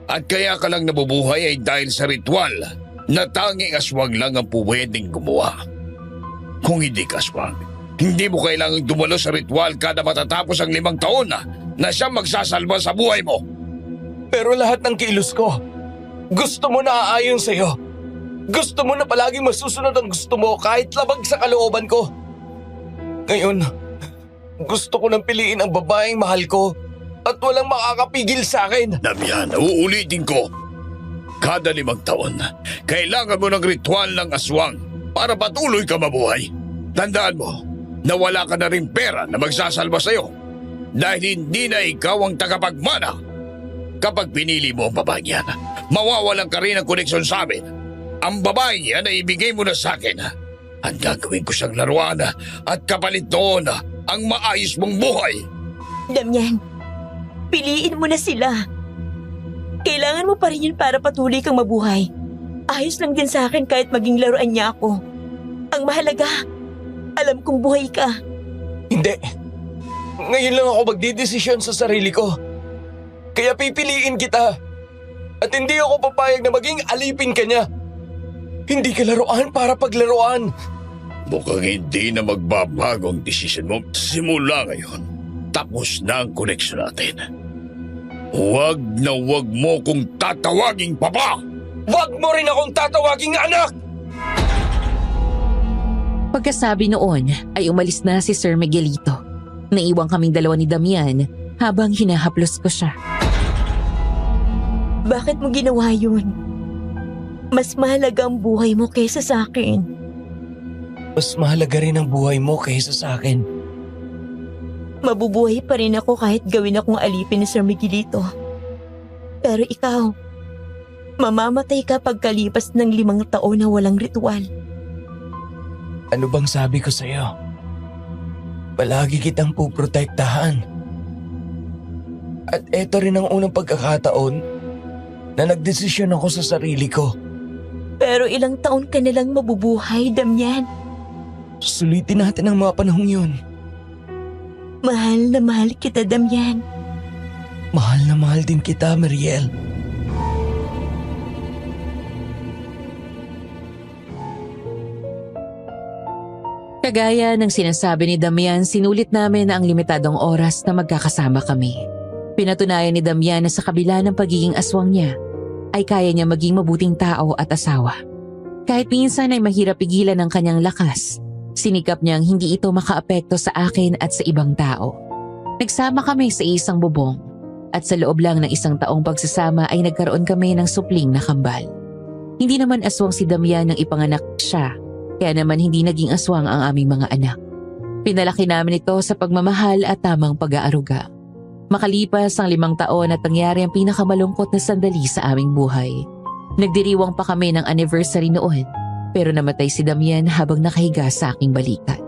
At kaya ka lang nabubuhay ay dahil sa ritual na tanging aswang lang ang pwedeng gumawa. Kung hindi ka aswang, hindi mo kailangang dumalo sa ritual kada matatapos ang 5 taon na siya magsasalba sa buhay mo. Pero lahat ng kilos ko, gusto mo na aayon sa'yo. Gusto mo na palaging masusunod ang gusto mo kahit labag sa kalooban ko. Ngayon, gusto ko nang piliin ang babaeng mahal ko at walang makakapigil sa akin. Damian, uulitin ko. Kada 5 taon, kailangan mo ng ritual ng aswang para patuloy ka mabuhay. Tandaan mo na wala ka na rin pera na magsasalba sa'yo dahil hindi na ikaw ang tagapagmana. Kapag pinili mo ang babaeng yan, mawawalan ka rin ng koneksyon sa amin. Ang babaeng yan ay ibigay mo na sa akin. Ang gagawin ko siyang laruan at kapalit noon ang maayos mong buhay. Damian, piliin mo na sila. Kailangan mo pa rin yun para patuloy kang mabuhay. Ayos lang din sa akin kahit maging laruan niya ako. Ang mahalaga, alam kong buhay ka. Hindi. Ngayon lang ako magdidesisyon sa sarili ko. Kaya pipiliin kita. At hindi ako papayag na maging alipin ka niya. Hindi ka laruan para paglaruan. Mukhang hindi na magbabago ang desisyon mo. Simula ngayon, tapos na ang koneksyon natin. Huwag na huwag mo kong tatawaging papa! Huwag mo rin akong tatawaging anak! Pagkasabi noon ay umalis na si Sir Miguelito. Naiwang kaming dalawa ni Damian habang hinahaplos ko siya. Bakit mo ginawa yun? Mas mahalaga ang buhay mo kaysa sa akin. Mas mahalaga rin ang buhay mo kaysa sa akin. Mabubuhay pa rin ako kahit gawin akong alipin ni Sir Miguelito. Pero ikaw, mamamatay ka pagkalipas ng 5 taon na walang ritual. Ano bang sabi ko sa'yo? Palagi kitang puprotektahan. At eto rin ang unang pagkakataon na nagdesisyon ako sa sarili ko. Pero ilang taon ka nilang mabubuhay, Damian. Sulitin natin ang mga panahong yun. Mahal na mahal kita, Damian. Mahal na mahal din kita, Mariel. Kagaya ng sinasabi ni Damian, sinulit namin ang limitadong oras na magkakasama kami. Pinatunayan ni Damian na sa kabila ng pagiging aswang niya, ay kaya niya maging mabuting tao at asawa. Kahit minsan ay mahirap pigilan ang kanyang lakas, sinikap niyang hindi ito makaapekto sa akin at sa ibang tao. Nagsama kami sa isang bubong at sa loob lang ng isang taong pagsasama ay nagkaroon kami ng supling na kambal. Hindi naman aswang si Damian nang ipanganak siya, kaya naman hindi naging aswang ang aming mga anak. Pinalaki namin ito sa pagmamahal at tamang pag-aaruga. Makalipas ang 5 taon at nangyari ang pinakamalungkot na sandali sa aming buhay. Nagdiriwang pa kami ng anniversary noon, pero namatay si Damian habang nakahiga sa aking balikat.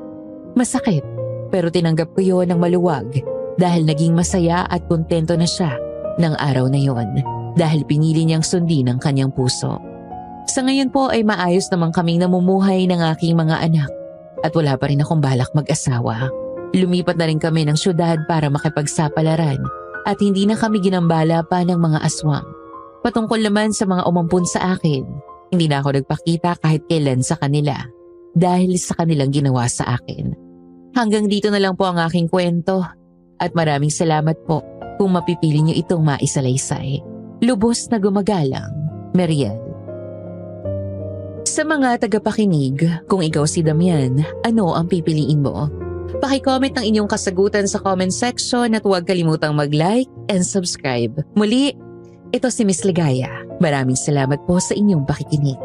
Masakit, pero tinanggap ko yon ng maluwag dahil naging masaya at kontento na siya ng araw na yon dahil pinili niyang sundin ang kanyang puso. Sa ngayon po ay maayos naman kaming namumuhay ng aking mga anak at wala pa rin akong balak mag-asawa. Lumipat na rin kami ng syudad para makipagsapalaran at hindi na kami ginambala pa ng mga aswang. Patungkol naman sa mga umampun sa akin, hindi na ako nagpakita kahit kailan sa kanila dahil sa kanilang ginawa sa akin. Hanggang dito na lang po ang aking kwento at maraming salamat po kung mapipili niyo itong maisalaysay. Lubos na gumagalang, Mariel. Sa mga tagapakinig, kung ikaw si Damian, ano ang pipiliin mo? Paki-comment ang inyong kasagutan sa comment section at huwag kalimutang mag-like and subscribe. Muli, ito si Miss Ligaya. Maraming salamat po sa inyong pakikinig.